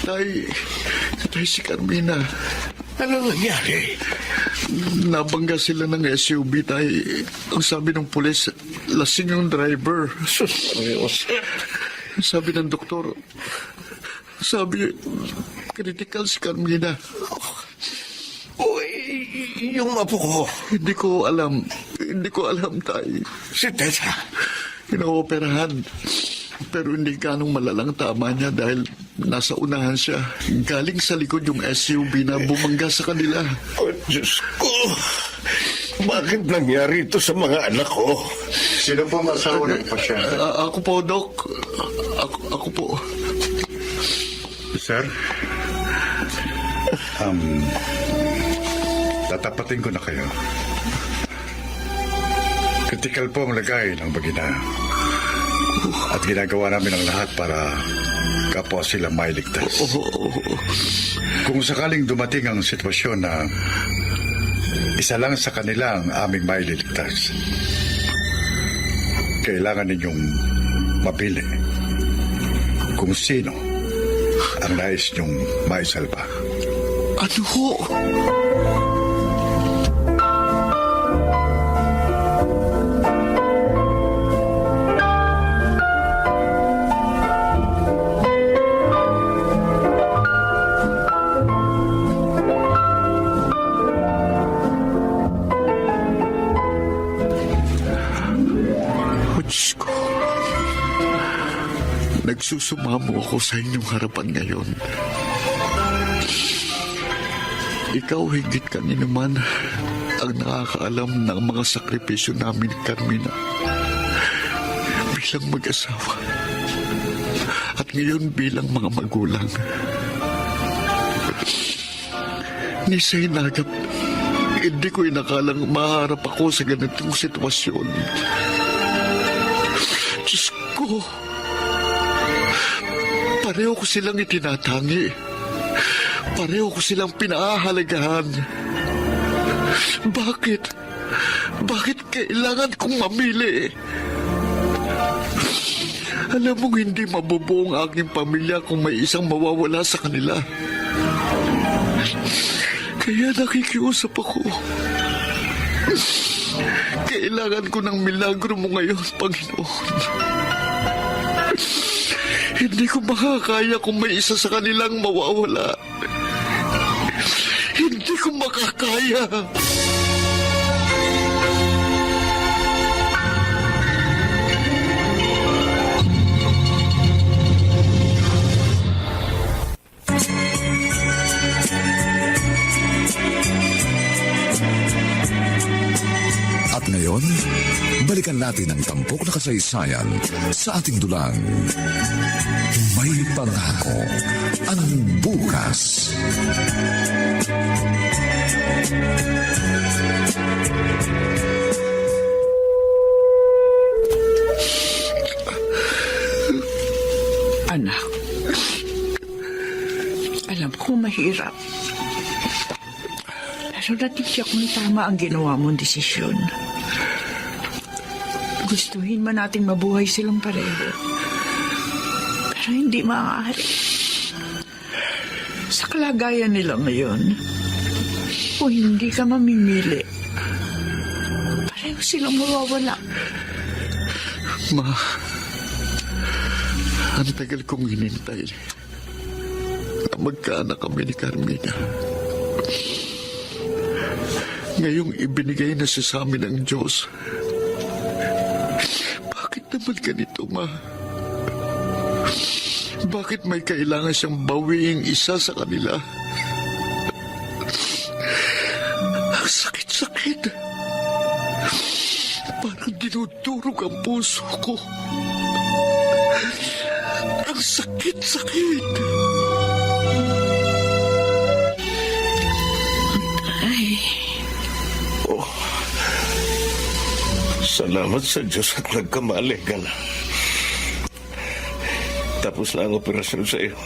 Tay, si Carmina. ano nangyari? Nabangga sila ng SUV, tay. Ang sabi ng pulis, lasing yung driver. Sabi ng doktor, critical si Carmina. Uy, yung apo ko. Hindi ko alam. Hindi ko alam, Tay. Si Tessa. Inooperahan. Pero hindi ganong malalang tama niya dahil nasa unahan siya. Galing sa likod yung SUV na bumangga sa kanila. Oh, Diyos ko. Bakit nangyari ito sa mga anak ko? Sino po masawa ng pasyente? Ako po, Doc. Ako po. Sir? Tatapatin ko na kayo. Kritikal po ang lagay ng bagina. At ginagawa namin ang lahat para kapwa sila mailigtas. Kung sakaling dumating ang sitwasyon na isa lang sa kanila ang aming maililigtas, kailangan ninyong mapili kung sino ang nais niyong maisalba. Ano ho? Diyos ko. Nagsusumamo ako sa inyong harapan ngayon. Ikaw higit kanino man ang nakakaalam ng mga sakripisyo namin, Carmina. Bilang mag-asawa. At ngayon bilang mga magulang. Ni Sainagap, hindi ko inakalang maharap ako sa ganitong sitwasyon. Diyos ko, pareho ko silang itinatangi. Pareho ko silang pinaahalagahan. Bakit? Bakit kailangan kong mamili? Alam mong hindi mabubuo ang aking pamilya kung may isang mawawala sa kanila. Kaya nakikiusap ako. Kailangan ko ng milagro mo ngayon, Panginoon. Hindi ko makakaya kung may isa sa kanilang mawawala. Hindi ko makakaya. At ngayon, balikan natin ang tampok na kasaysayan sa ating dulang. May pangako ang bukas. Anak, alam ko mahirap. Pero natitiyak kung tama ang ginawa mong desisyon. Gustuhin man nating mabuhay silang pareho. Pero hindi maaari. Sa kalagayan nila ngayon, kung hindi ka mamimili, pareho silang mawawala. Ma, ang tagal kong hinintay na magkaanak kami ni Carmina. Ngayong ibinigay na siya sa amin ng Diyos. Bakit naman ganito, Ma? Bakit may kailangan siyang bawiing isa sa kanila? Ang sakit-sakit. Parang dinudurog ang puso ko. Ang sakit-sakit. Salamat sa Diyos at nagkamali ka na. Tapos na ang operasyon sa iyo.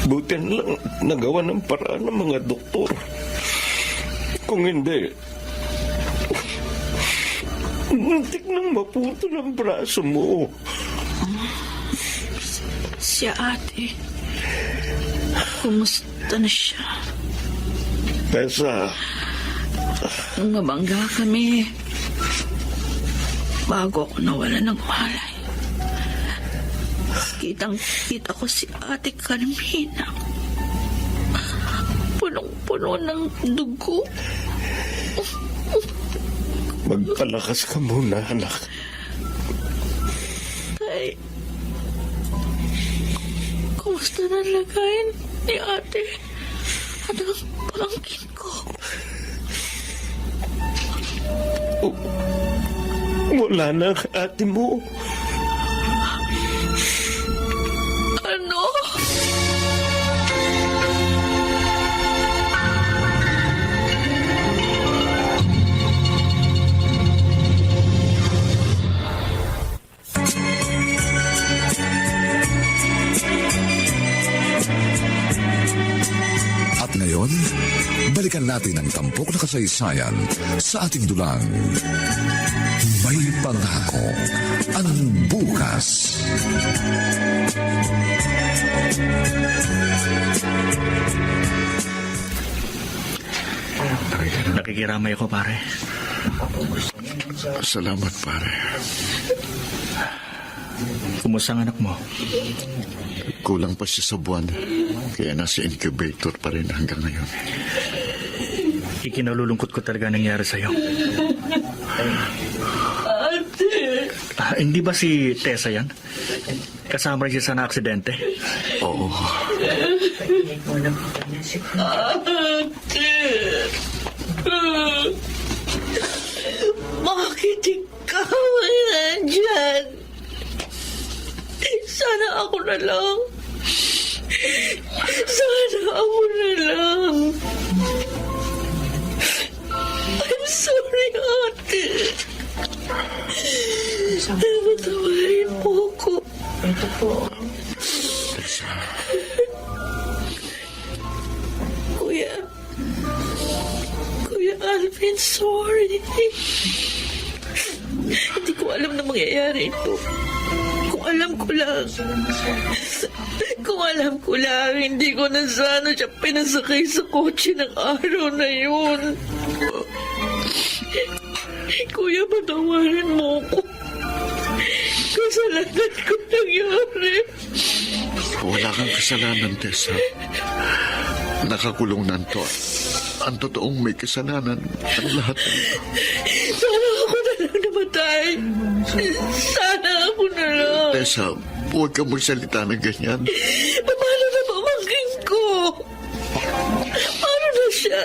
Buti na lang nagawa ng paraan ng mga doktor. Kung hindi, muntik nang maputol ang braso mo. Si ate, kumusta na siya? Tessa, Nung mabangga kami, bago ako nawala ng malay, kitang-kita ko si Ate Carmina. Punong-puno ng dugo. Magpalakas ka muna, anak. Tay, kumusta na lagayin ni ate at ang pamangkin ko? Wala na ang ate mo. Ano? At ngayon, balikan natin ang tampok na kasaysayan sa ating dulang. May pangako ang bukas. Nakikiramay ako, pare. Salamat, pare. Kumusta ang anak mo? Kulang pa siya sa buwan. Kaya nasa incubator pa rin hanggang ngayon. Ikinalulungkot ko talaga nangyari sa'yo. Ate! Hindi ba si Tessa yan? Kasama rin siya sa na-aksidente? Oo. Ate! Bakit ikaw ay nandyan? Sana ako na lang. Sana ako na lang. I'm sorry, ate. Patawarin mo ako. Ito po. Kuya Alvin, sorry. Hindi ko alam na mangyayari ito. Kung alam ko lang, hindi ko na sana siya pinasakay sa kotse ng araw na yun. Kuya, patawarin mo ko. Kasalanan ko nangyari. Wala kang kasalanan, Tessa. Nakakulong na to. Ang totoong may kasalanan ang lahat ng ito. Sana ako na lang namatay. Sana ako na lang. Tessa, huwag kang magsalita ng ganyan. Paano na pamangkin ko? Paano na siya?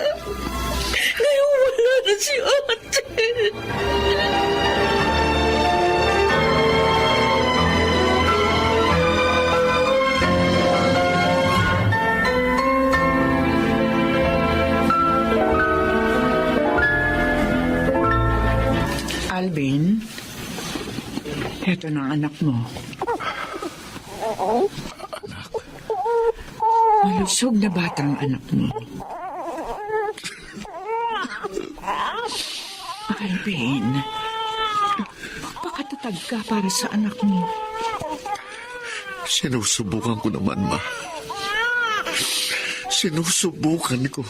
Ngayon wala na si ate. Alvin, eto na ang anak mo. Malusog na batang anak mo. Alvin, pakatatag ka para sa anak mo. Sinusubukan ko naman, ma. Sinusubukan ko.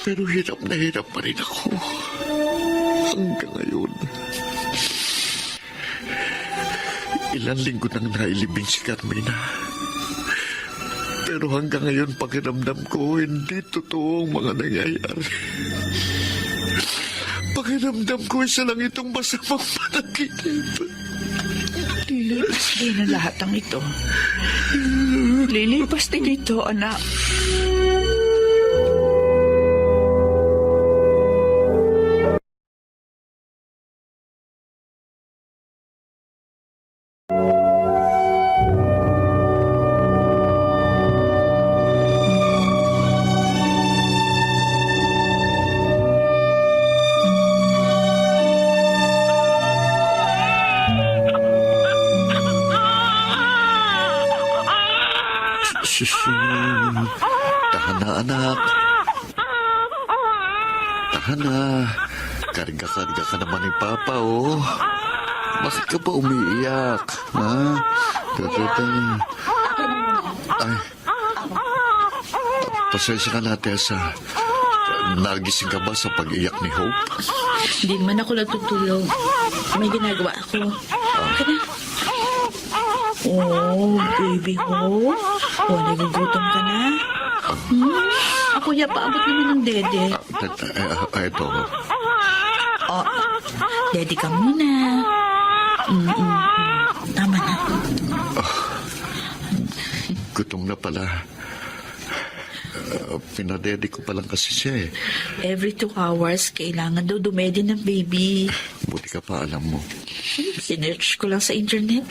Pero hirap na hirap pa rin ako. Hanggang ngayon. Ilang linggo nang nailibing si Carmina. Pero hanggang ngayon pakiramdam ko hindi totoo ang mga nangyayari. Pakiramdam ko isa lang itong masamang panaginip. Lilipas din ang lahat ng ito. Lilipas din ito, anak. Tahan na, anak. Tahan na. Karga-karga ka naman ni Papa, oh. Bakit ka ba umiiyak? Ha? Ay. Pasensya ka na, Tessa. Nagising ka ba sa pag-iyak ni Hope? Hindi naman ako nagtutulog. May ginagawa ako. Okay na. Oh, baby Hope. Oh, nagugutom ka na? Kuya, paabot naman ng dede. Ito. Oh, dede ka muna. Tama na. Gutom na pala. Pinadede ko pa lang kasi siya eh. Every 2 hours, kailangan daw dumedi ng baby. Buti ka pa alam mo. Sinearch ko lang sa internet.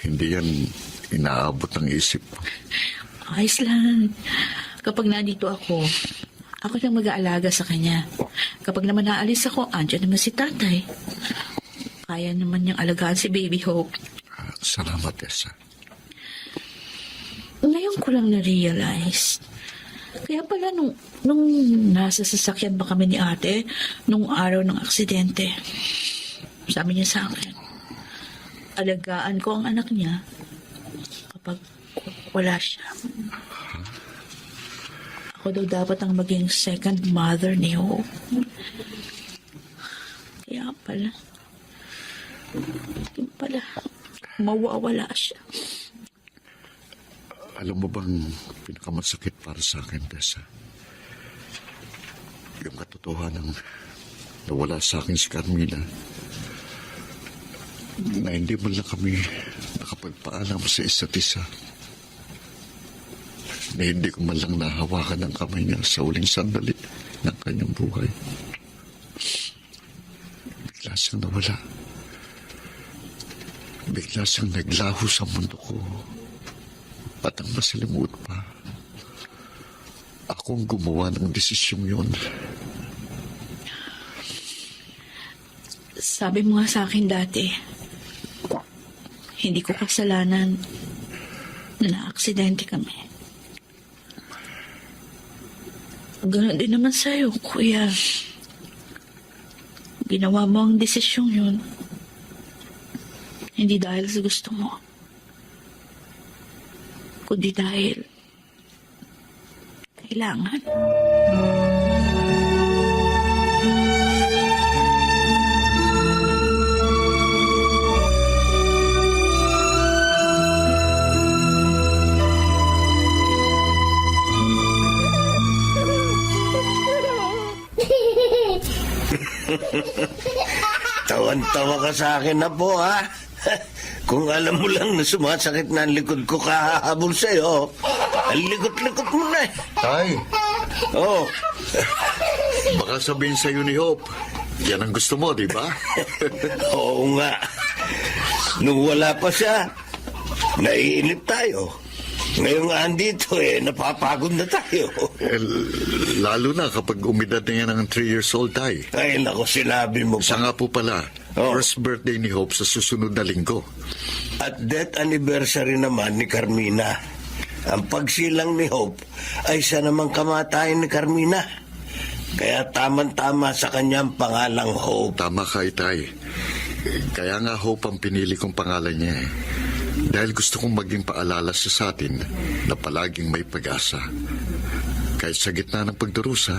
Hindi yan inaabot ng isip. Ayos lang. Kapag nandito ako lang mag-aalaga sa kanya. Kapag naman naalis ako, andyan naman si tatay. Kaya naman niyang alagaan si Baby Hope. Salamat, Tessa. Ngayon ko lang na-realize. Kaya pala nung nasa sasakyan pa kami ni ate, nung araw ng aksidente, sabi niya sa akin, alagaan ko ang anak niya kapag wala siya. Ako daw dapat ang maging second mother ni Hope. Kaya pala, mawawala siya. Alam mo bang pinakamasakit para sa akin, Tessa? Yung katotohanan nawala sa akin si Carmina. Na hindi man lang kami nakapagpaalam sa isa't isa. Na hindi ko man lang nahawakan ang kamay niya sa uling sandali ng kanyang buhay. Bigla siyang nawala. Bigla siyang naglaho sa mundo ko. At ang masalimuot pa, akong gumawa ng desisyong yun. Sabi mo nga sa akin dati, hindi ko kasalanan na na-aksidente kami. Ganon din naman sa'yo, kuya. Ginawa mo ang desisyong yun. Hindi dahil sa gusto mo, kundi dahil kailangan. Tawan-tawa ka sa akin na po, ha? Kung alam mo lang na sumasakit na ang likod ko kahahabol sa'yo, ang likot-likot mo na eh. Tay, Oh, baka sabihin sa'yo ni Hope, yan ang gusto mo, di ba? oo nga. Nung wala pa siya, naiinip tayo. Ngayon nga andito napapagod na tayo. Lalo na kapag umidad na yan ng 3 years old, Tay. Ay, naku, sinabi mo Siya pa. nga po pala, Oh. first birthday ni Hope sa susunod na linggo. At death anniversary naman ni Carmina. Ang pagsilang ni Hope ay siya namang kamatayan ni Carmina. Kaya tamang-tama sa kanyang pangalang Hope. Tama ka, Tay. Kaya nga Hope ang pinili kong pangalan niya eh. Dahil gusto kong maging paalala siya sa atin na palaging may pag-asa. Kahit sa gitna ng pagdurusa,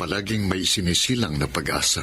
palaging may sinisilang na pag-asa.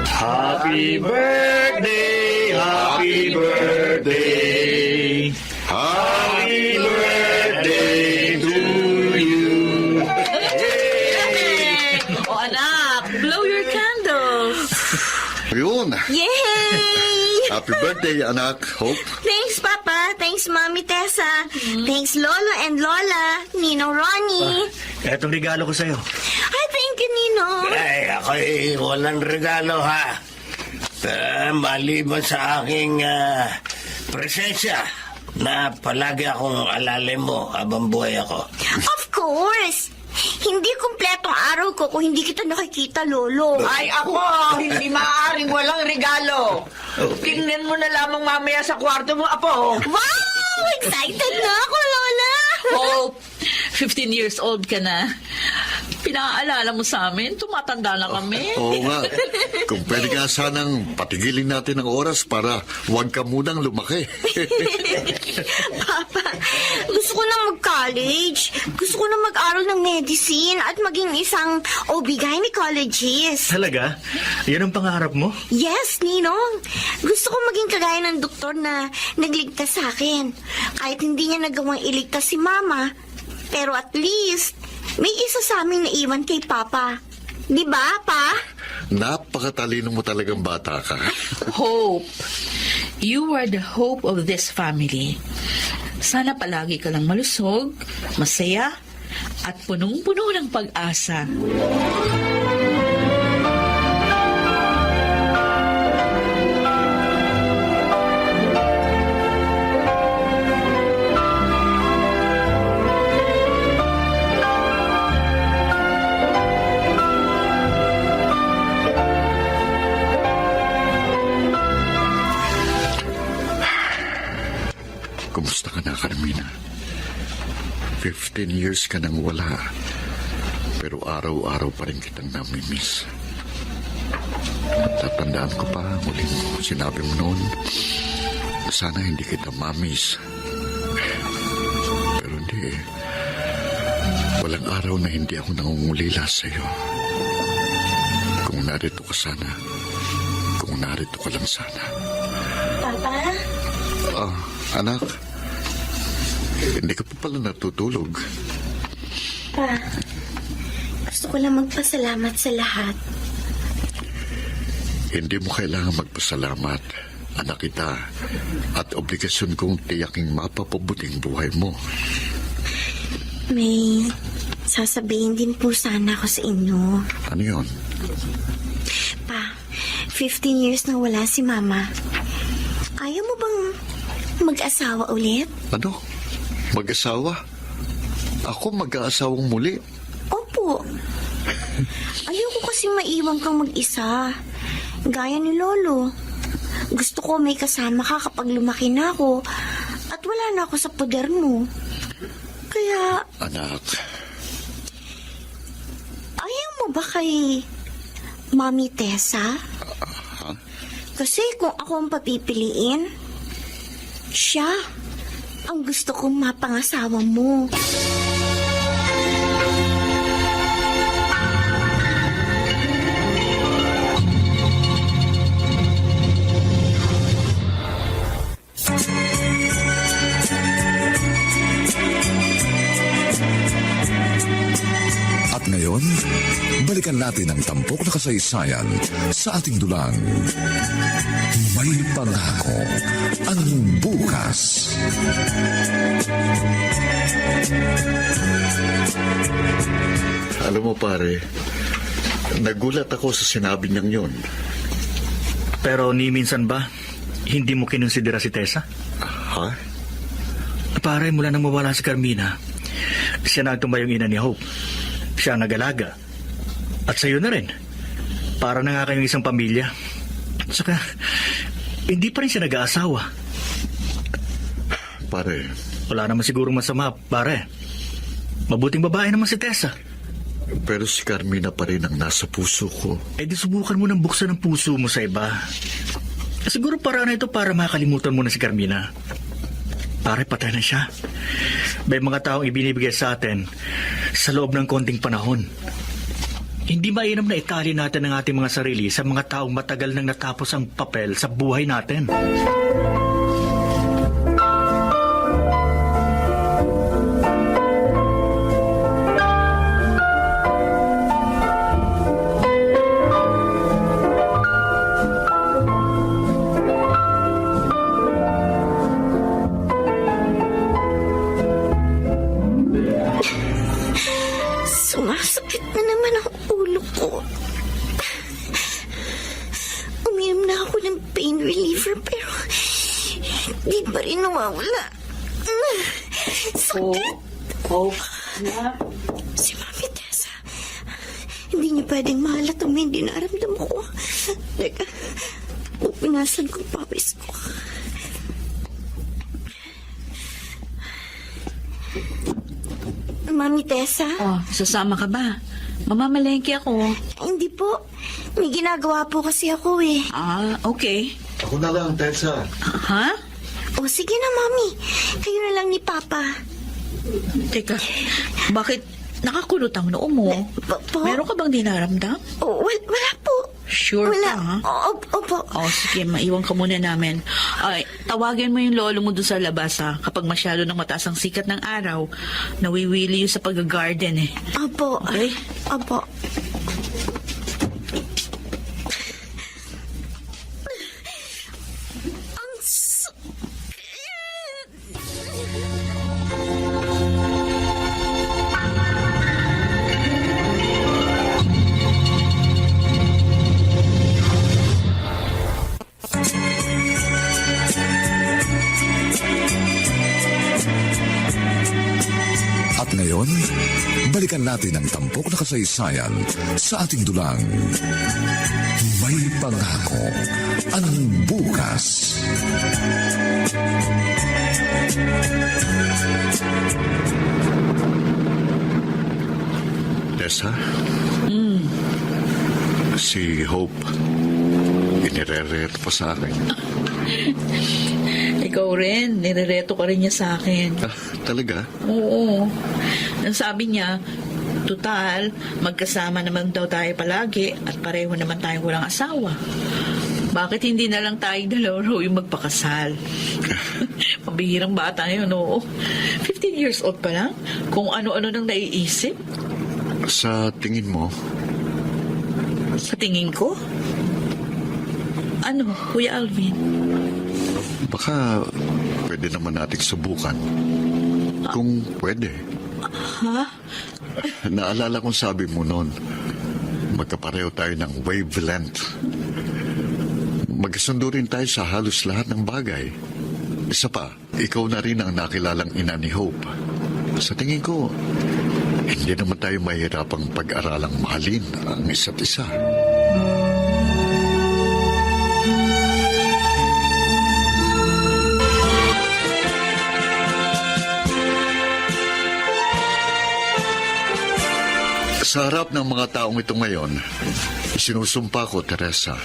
Happy birthday, happy birthday, happy birthday to you. O anak, blow your candles. Ayun! Yay! Happy birthday, anak. Hope. Thanks, Papa. Thanks Thanks, Mami Tessa. Thanks, Lolo and Lola. Ninong Ronnie. Etong regalo ko sa'yo. Ay, thank you, Ninong. Ay, ako'y walang regalo, ha? Maliban sa aking presensya na palagi akong alalay mo habang buhay ako. Of course. Hindi kumpletong araw ko kung hindi kita nakikita, Lolo. Ay, ako, hindi maaaring walang regalo. Tingnan mo na lamang mamaya sa kwarto mo, Apo. Wow! Excited na ako, Lola. Hope, 15 years old ka na. Pinaalala mo sa amin, tumatanda na kami. Oo nga. Kung pwede nga sanang patigilin natin ang oras para huwag ka munang lumaki. Papa, gusto ko na mag-college. Gusto ko na mag-aral ng medicine at maging isang OB-gynecologist. Talaga? Yan ang pangarap mo? Yes, Ninong. Gusto ko maging kagaya ng doktor na nagligtas sa akin. Kahit hindi niya nagawang iligtas si Mama. Pero at least, may isa sa amin na iwan kay Papa. Di ba, Pa? Napakatalino mo talagang bata ka. Hope, you are the hope of this family. Sana palagi ka lang malusog, masaya, at punong-puno ng pag-asa. Kumusta ka na, Carmina? 15 years ka nang wala. Pero araw-araw pa rin kitang namimiss. Tatandaan ko pa, muling sinabi mo noon, sana hindi kita mamiss. Pero hindi eh. Walang araw na hindi ako nangungulila sa'yo. Kung narito ka sana, kung narito ka lang sana. Papa? Anak, hindi ka pa pala natutulog. Pa, gusto ko lang magpasalamat sa lahat. Hindi mo kailangan magpasalamat, anak kita, at obligasyon kong tiyaking mapapabuting buhay mo. May sasabihin din po sana ako sa inyo. Ano yun? Pa, 15 years na wala si Mama. Ayaw mo bang mag-asawa ulit? Ano? Mag-asawa? Ako mag-aasawang muli? Opo. Ayaw ko kasi maiwan kang mag-isa. Gaya ni Lolo. Gusto ko may kasama ka kapag lumaki na ako at wala na ako sa poder mo. Kaya, Anak, ayaw mo ba kay Mami Tessa? Kasi kung ako ang papipiliin, siya ang gusto kong mapangasawa mo. At ngayon, balikan natin ang tampok na kasaysayan sa ating dulang. May pangako ang bukas. alam mo pare, nagulat ako sa sinabi niyang yun. Pero ni minsan ba, hindi mo kinonsidera si Tessa? Ha? Pare, mula nang mawala si Carmina, siya na tumayong ina ni Hope. Siya ang nag-alaga. At sa'yo na rin. Para na nga kayong isang pamilya. Saka, hindi pa rin siya nag-aasawa. Pare, Wala naman siguro masama, pare. Mabuting babae naman si Tessa. pero si Carmina pa rin ang nasa puso ko. Eh di subukan mo nang buksan ang puso mo sa iba. Siguro para na ito para makalimutan mo na si Carmina. Pare, patay na siya. May mga taong ibinibigay sa atin sa loob ng konting panahon. Hindi mainam na itali natin ang ating mga sarili sa mga taong matagal nang natapos ang papel sa buhay natin. na naman ang ulo ko. Uminom na ako ng pain reliever pero di pa rin nawawala. Sakit! Si Mami Tessa. Hindi niya pwedeng mahalat ang may dinaramdam ko. Teka, pupinasan ko pawis ko. Mami Tessa? Oh, sasama ka ba? Mamamalengke ako. Hindi po. May ginagawa po kasi ako eh. Ah, okay. Ako na lang, Tessa. Ha? O sige na, Mami. Kayo na lang ni Papa. Teka, bakit nakakulot ang noo mo? Po? Meron ka bang dinaramdam? Oh, wala po. Sure Wala. ka, ha? Opo. Oh, sige, maiwan ka muna namin. Ay, tawagin mo yung lolo mo doon sa labas, ha? Kapag masyado ng mataas ang sikat ng araw, nawiwili yung sa pag-garden, eh. Opo. Okay? Opo. Ang sakit. At ngayon, balikan natin ang tampok na kasaysayan sa ating dulang. May pangako ang bukas. Tessa? Si Hope, inirereto pa sa akin. Ikaw rin, nirereto ka rin niya sa akin. Ah, talaga? Oo. Ang sabi niya, tutal, magkasama naman daw tayo palagi at pareho naman tayong walang asawa. Bakit hindi na lang tayong dalawa raw yung magpakasal? Pabihirang bata yun, oo. 15 years old pa lang, kung ano-ano nang naiisip. Sa tingin mo, Sa tingin ko? Ano, Kuya Alvin? baka pwede naman nating subukan. Kung pwede. Ha? Naalala kong sabi mo noon, magkapareho tayo ng wavelength. Magkasundo rin tayo sa halos lahat ng bagay. Isa pa, ikaw na rin ang nakilalang ina ni Hope. Sa tingin ko, hindi naman tayo mahirapang pag-aralang mahalin ang isa't isa. Sa harap ng mga taong ito ngayon, isinusumpa ko, Teresa,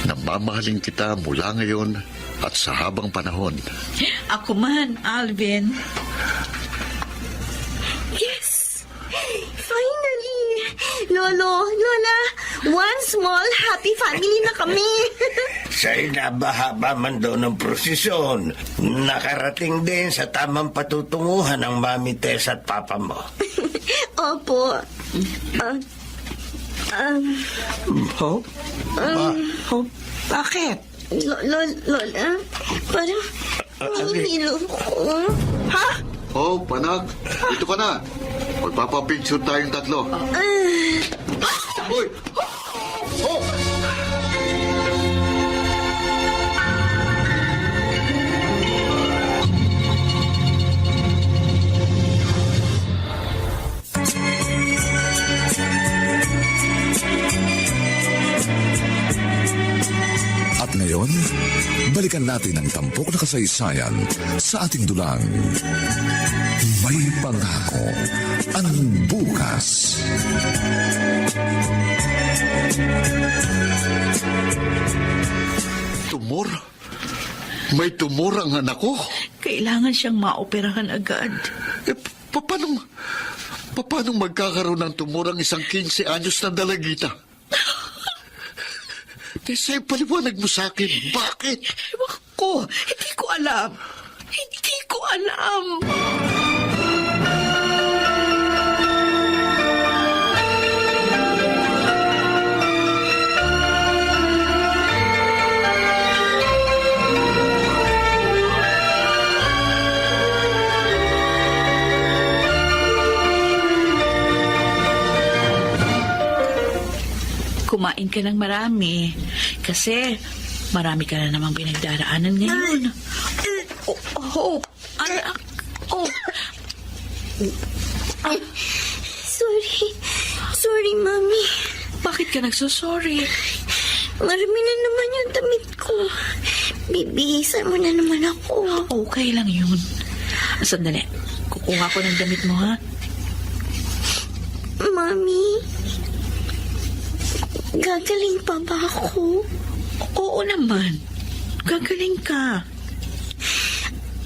na mamahalin kita mula ngayon at sa habang panahon. Ako man, Alvin. Yes! Finally! Lolo, Lola, one small happy family na kami. Sa inabahaba man daw ng prosesyon, nakarating din sa tamang patutunguhan ng Mami Tess at Papa mo. Opo. Hope? Hope? Bakit? Lola, parang nahihilo ko. Ha? Oh, panak, dito ka na. Magpapapicture tayong tatlo. Hoy! Oh! At ngayon, balikan natin ang tampok na kasaysayan sa ating dulang. May pangako ang bukas. Tumor? May tumor ang anak ko? Kailangan siyang maoperahan agad. Eh, paano magkakaroon ng tumor ang isang 15 anyos na dalagita? Tessa, paliwanag mo sa akin. Bakit? Ewan ko, hindi ko alam. Hindi ko alam. kumain ka ng marami. Kasi marami ka na namang pinagdaraanan ngayon. Oh, anak. Oh, Sorry, Mami. bakit ka nagsusorry? Marami na naman yung damit ko. Bibihisan mo na naman ako. Okay lang yun. Sandali. Kukuha ko ng damit mo, ha? Mami, gagaling pa ba ako? Oo naman. Gagaling ka.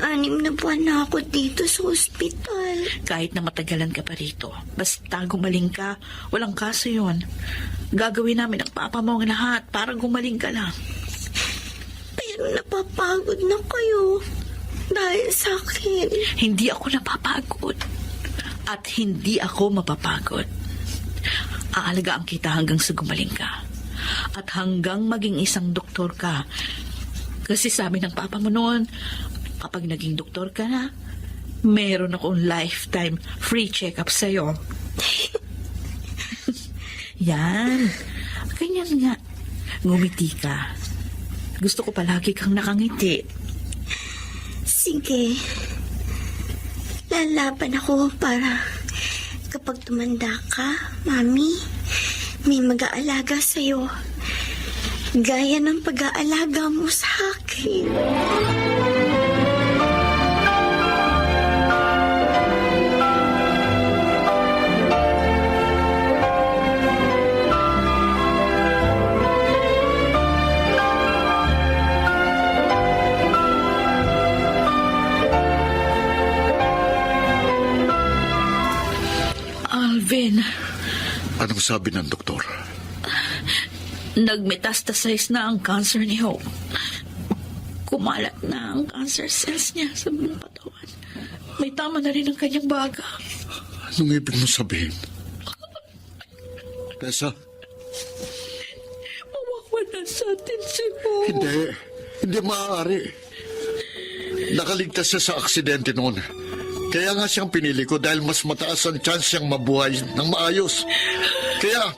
6 na buwan na ako dito sa ospital. Kahit na matagalan ka pa rito, basta gumaling ka, walang kaso yun. Gagawin namin ang papa mo ang lahat para gumaling ka lang. Pero napapagod na kayo dahil sa akin. Hindi ako napapagod. At hindi ako mapapagod. Aalagaan kita hanggang sa gumaling ka. At hanggang maging isang doktor ka. Kasi sabi ng papa mo noon, kapag naging doktor ka na, meron akong lifetime free check-up sa'yo. Yan. Ganyan nga. Ngumiti ka. Gusto ko palagi kang nakangiti. Sige. Lalaban ako para kapag tumanda ka, Mami, may mag-aalaga sa'yo. Gaya ng pag-aalaga mo sa akin. Alvin, Anong sabi ng doktor? nagmetastasize na ang cancer ni Hope. Kumalat na ang cancer cells niya sa buong katawan. May tama na rin ang kanyang baga. Anong ibig mo sabihin? Tessa? Mawawala sa atin si Hope. Hindi maaari. Nakaligtas siya sa aksidente noon. Kaya nga siyang pinili ko dahil mas mataas ang chance siyang mabuhay ng maayos. Kaya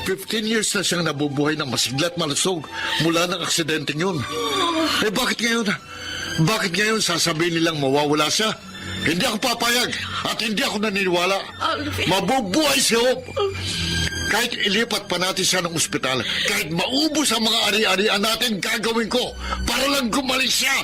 15 years na siyang nabubuhay ng masiglat malusog mula ng aksidenteng yun. Eh bakit ngayon? Bakit ngayon sasabihin nilang mawawala siya? Hindi ako papayag at hindi ako naniniwala. Alvin. Mabubuhay si Hope. Kahit ilipat pa natin siya ng ospital, kahit maubos ang mga ari-arian natin, gagawin ko para lang gumaling siya.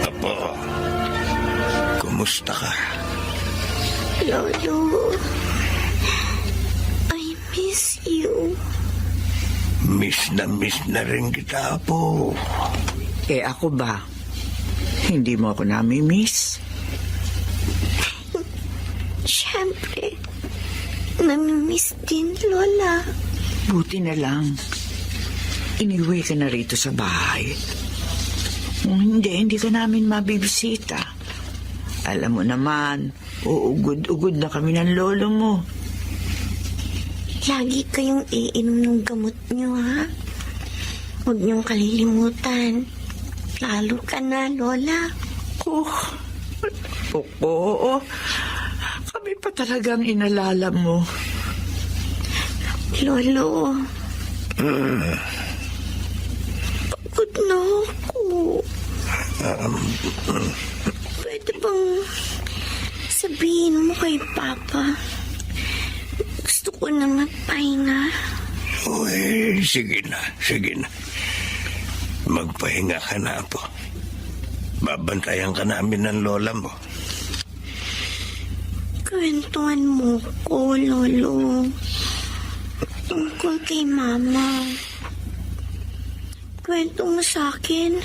Apo, kumusta ka? Lolo, I miss you. Miss na rin kita, Apo. Eh ako ba? Hindi mo ako nami-miss? Siyempre, namimiss din, Lola. Buti na lang. Iniwi ka na rito sa bahay. Kung hindi ka namin mabibisita. Alam mo naman, uugod-ugod na kami ng lolo mo. Lagi kayong iinom ng gamot niyo, ha? Huwag niyong kalilimutan. Lalo ka na, Lola. Oo. Kami pa talagang inalala mo. Lolo. Pagod na ako. Pwede bang sabihin mo kay Papa? Gusto ko na magpahinga. Uy, sige na. Magpahinga ka na, Apo. Babantayan ka namin ng lola mo. Kwentuhan mo ko, Lolo. Tungkol kay Mama. Kwento mo sa akin.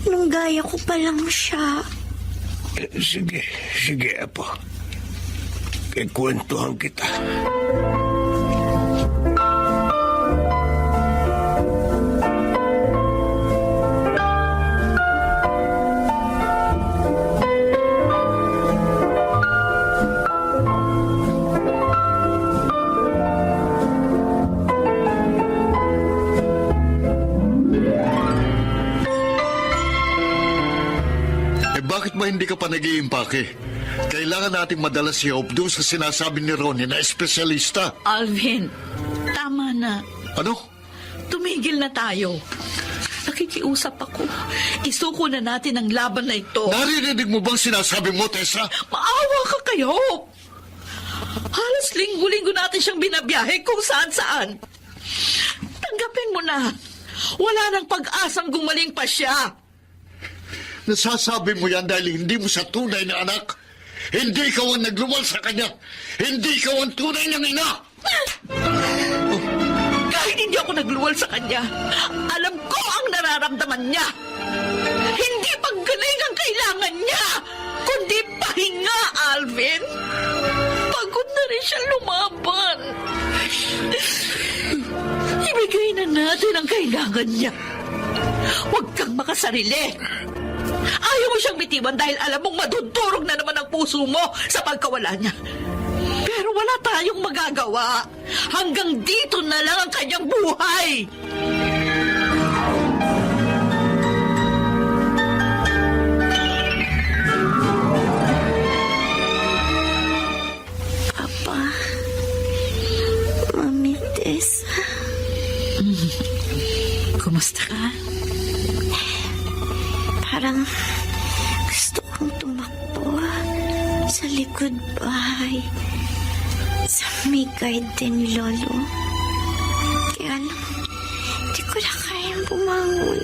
Nung gaya ko pa lang siya. Sige, Apo. Kikwentuhan kita. hindi ka pa nag-iimpake. Kailangan nating madala si Hope doon sa sinasabi ni Ronnie na espesyalista. Alvin, tama na. Ano? Tumigil na tayo. Nakikiusap ako. Isuko na natin ang laban na ito. Naririnig mo bang sinasabi mo, Tessa? Maawa ka kayo. Halos linggo-linggo natin siyang binabiyahe kung saan-saan. Tanggapin mo na. Wala nang pag-asang gumaling pa siya. Nasasabi mo yan dahil hindi mo sa tunay na anak. Hindi ikaw ang nagluwal sa kanya. Hindi ikaw ang tunay niyang ina. Kahit hindi ako nagluwal sa kanya, alam ko ang nararamdaman niya. Hindi paggaling ang kailangan niya, kundi pahinga, Alvin. Pagod na rin siya lumaban. Ibigay na natin ang kailangan niya. Huwag kang makasarili. Ayaw mo siyang bitiwan dahil alam mong madudurog na naman ang puso mo sa pagkawala niya. Pero wala tayong magagawa. Hanggang dito na lang ang kanyang buhay. Papa, Mami Tessa, Kumusta ka? parang gusto kong tumakbo sa likod bahay. Sa may garden ni Lolo. Kaya lang, di ko na kayang bumangon.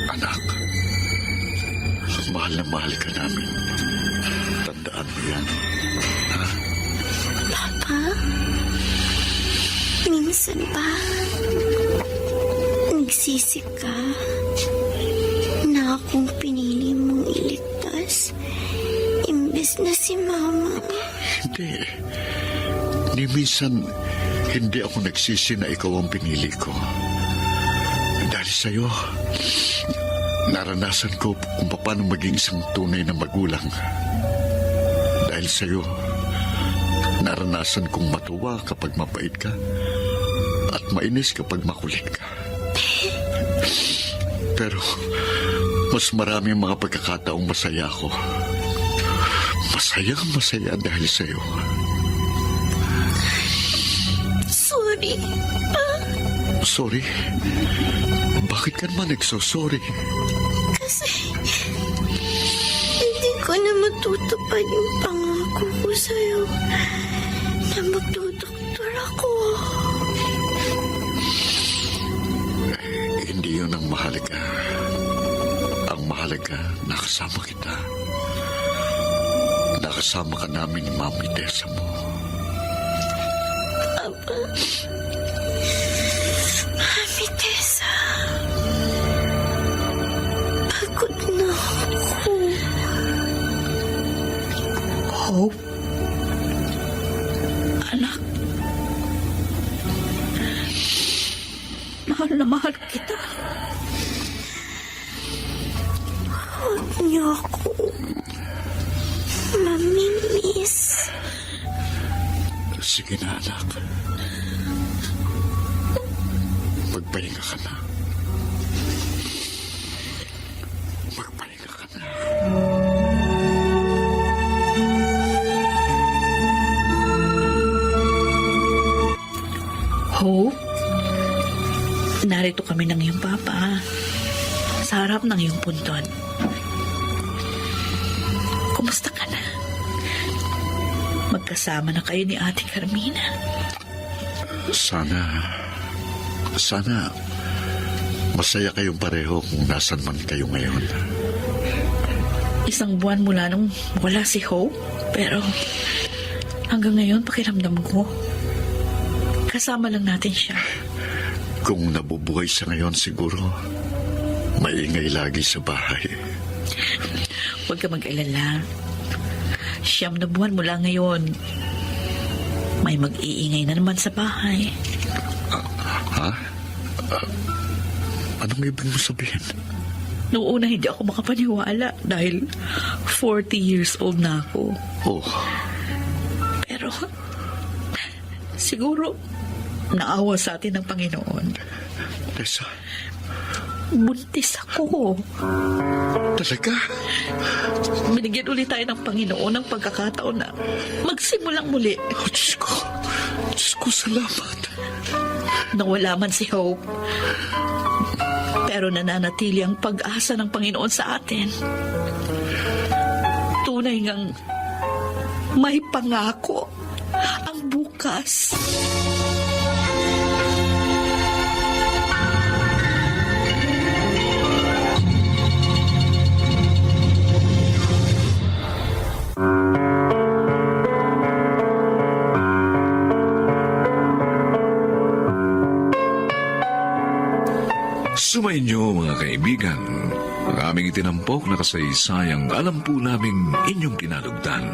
Anak, mahal ka namin. Tandaan mo yan. Papa, minsan ba nagsisi ka na akong pinili mong iligtas imbes na si Mama? Hindi. Ni minsan, hindi ako nagsisi na ikaw ang pinili ko. Dahil sa'yo, naranasan ko kung paano maging isang tunay na magulang. Dahil sa'yo, naranasan kong matuwa kapag mapait ka at mainis kapag makulit ka. Pero, mas marami ang mga pagkakataong masaya ako. Masaya dahil sa'yo. Sorry. Sorry? Bakit ka naman nagsosorry? Kasi hindi ko na matutupad yung pangako ko sa'yo na magdodoktor ako. Hindi yun ang mahalaga. Ang mahalaga, nakasama kita. Nakasama ka namin ni Mami Tessa mo. Papa, Mami Tessa, pagod na ako. Hope? Anak? Mahal na mahal kita. Huwag niyo ako mamimiss. Sige na, anak. Magpahinga ka na. Magpahinga ka na. Hope? Narito kami ng iyong papa. Sa harap ng iyong puntod. Kumusta ka na? Magkasama na kayo ni Ate Carmina. Sana masaya kayong pareho kung nasan man kayo ngayon. Isang buwan mula nung wala si Hope. Pero hanggang ngayon pakiramdam ko kasama lang natin siya. Kung nabubuhay siya ngayon siguro, maingay lagi sa bahay. Huwag ka mag-alala. 9 na buwan mula ngayon. May mag-iingay na naman sa bahay. Ha? Anong ibig mo sabihin? Noong una hindi ako makapaniwala dahil 40 years old na ako. Oh, Pero siguro naawa sa atin ng Panginoon. Tessa, buntis ako. Talaga? Binigyan ulit tayo ng Panginoon ng pagkakataon na magsimulang muli. Oh, Diyos ko. Diyos ko, salamat. Nawala man si Hope, pero nananatili ang pag-asa ng Panginoon sa atin. Tunay ngang may pangako ang bukas. Sumainyo mga kaibigan, ang aming itinampok na kasaysayang alam po naming inyong kinalugdan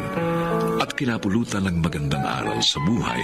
at kinapulutan ng magandang aral sa buhay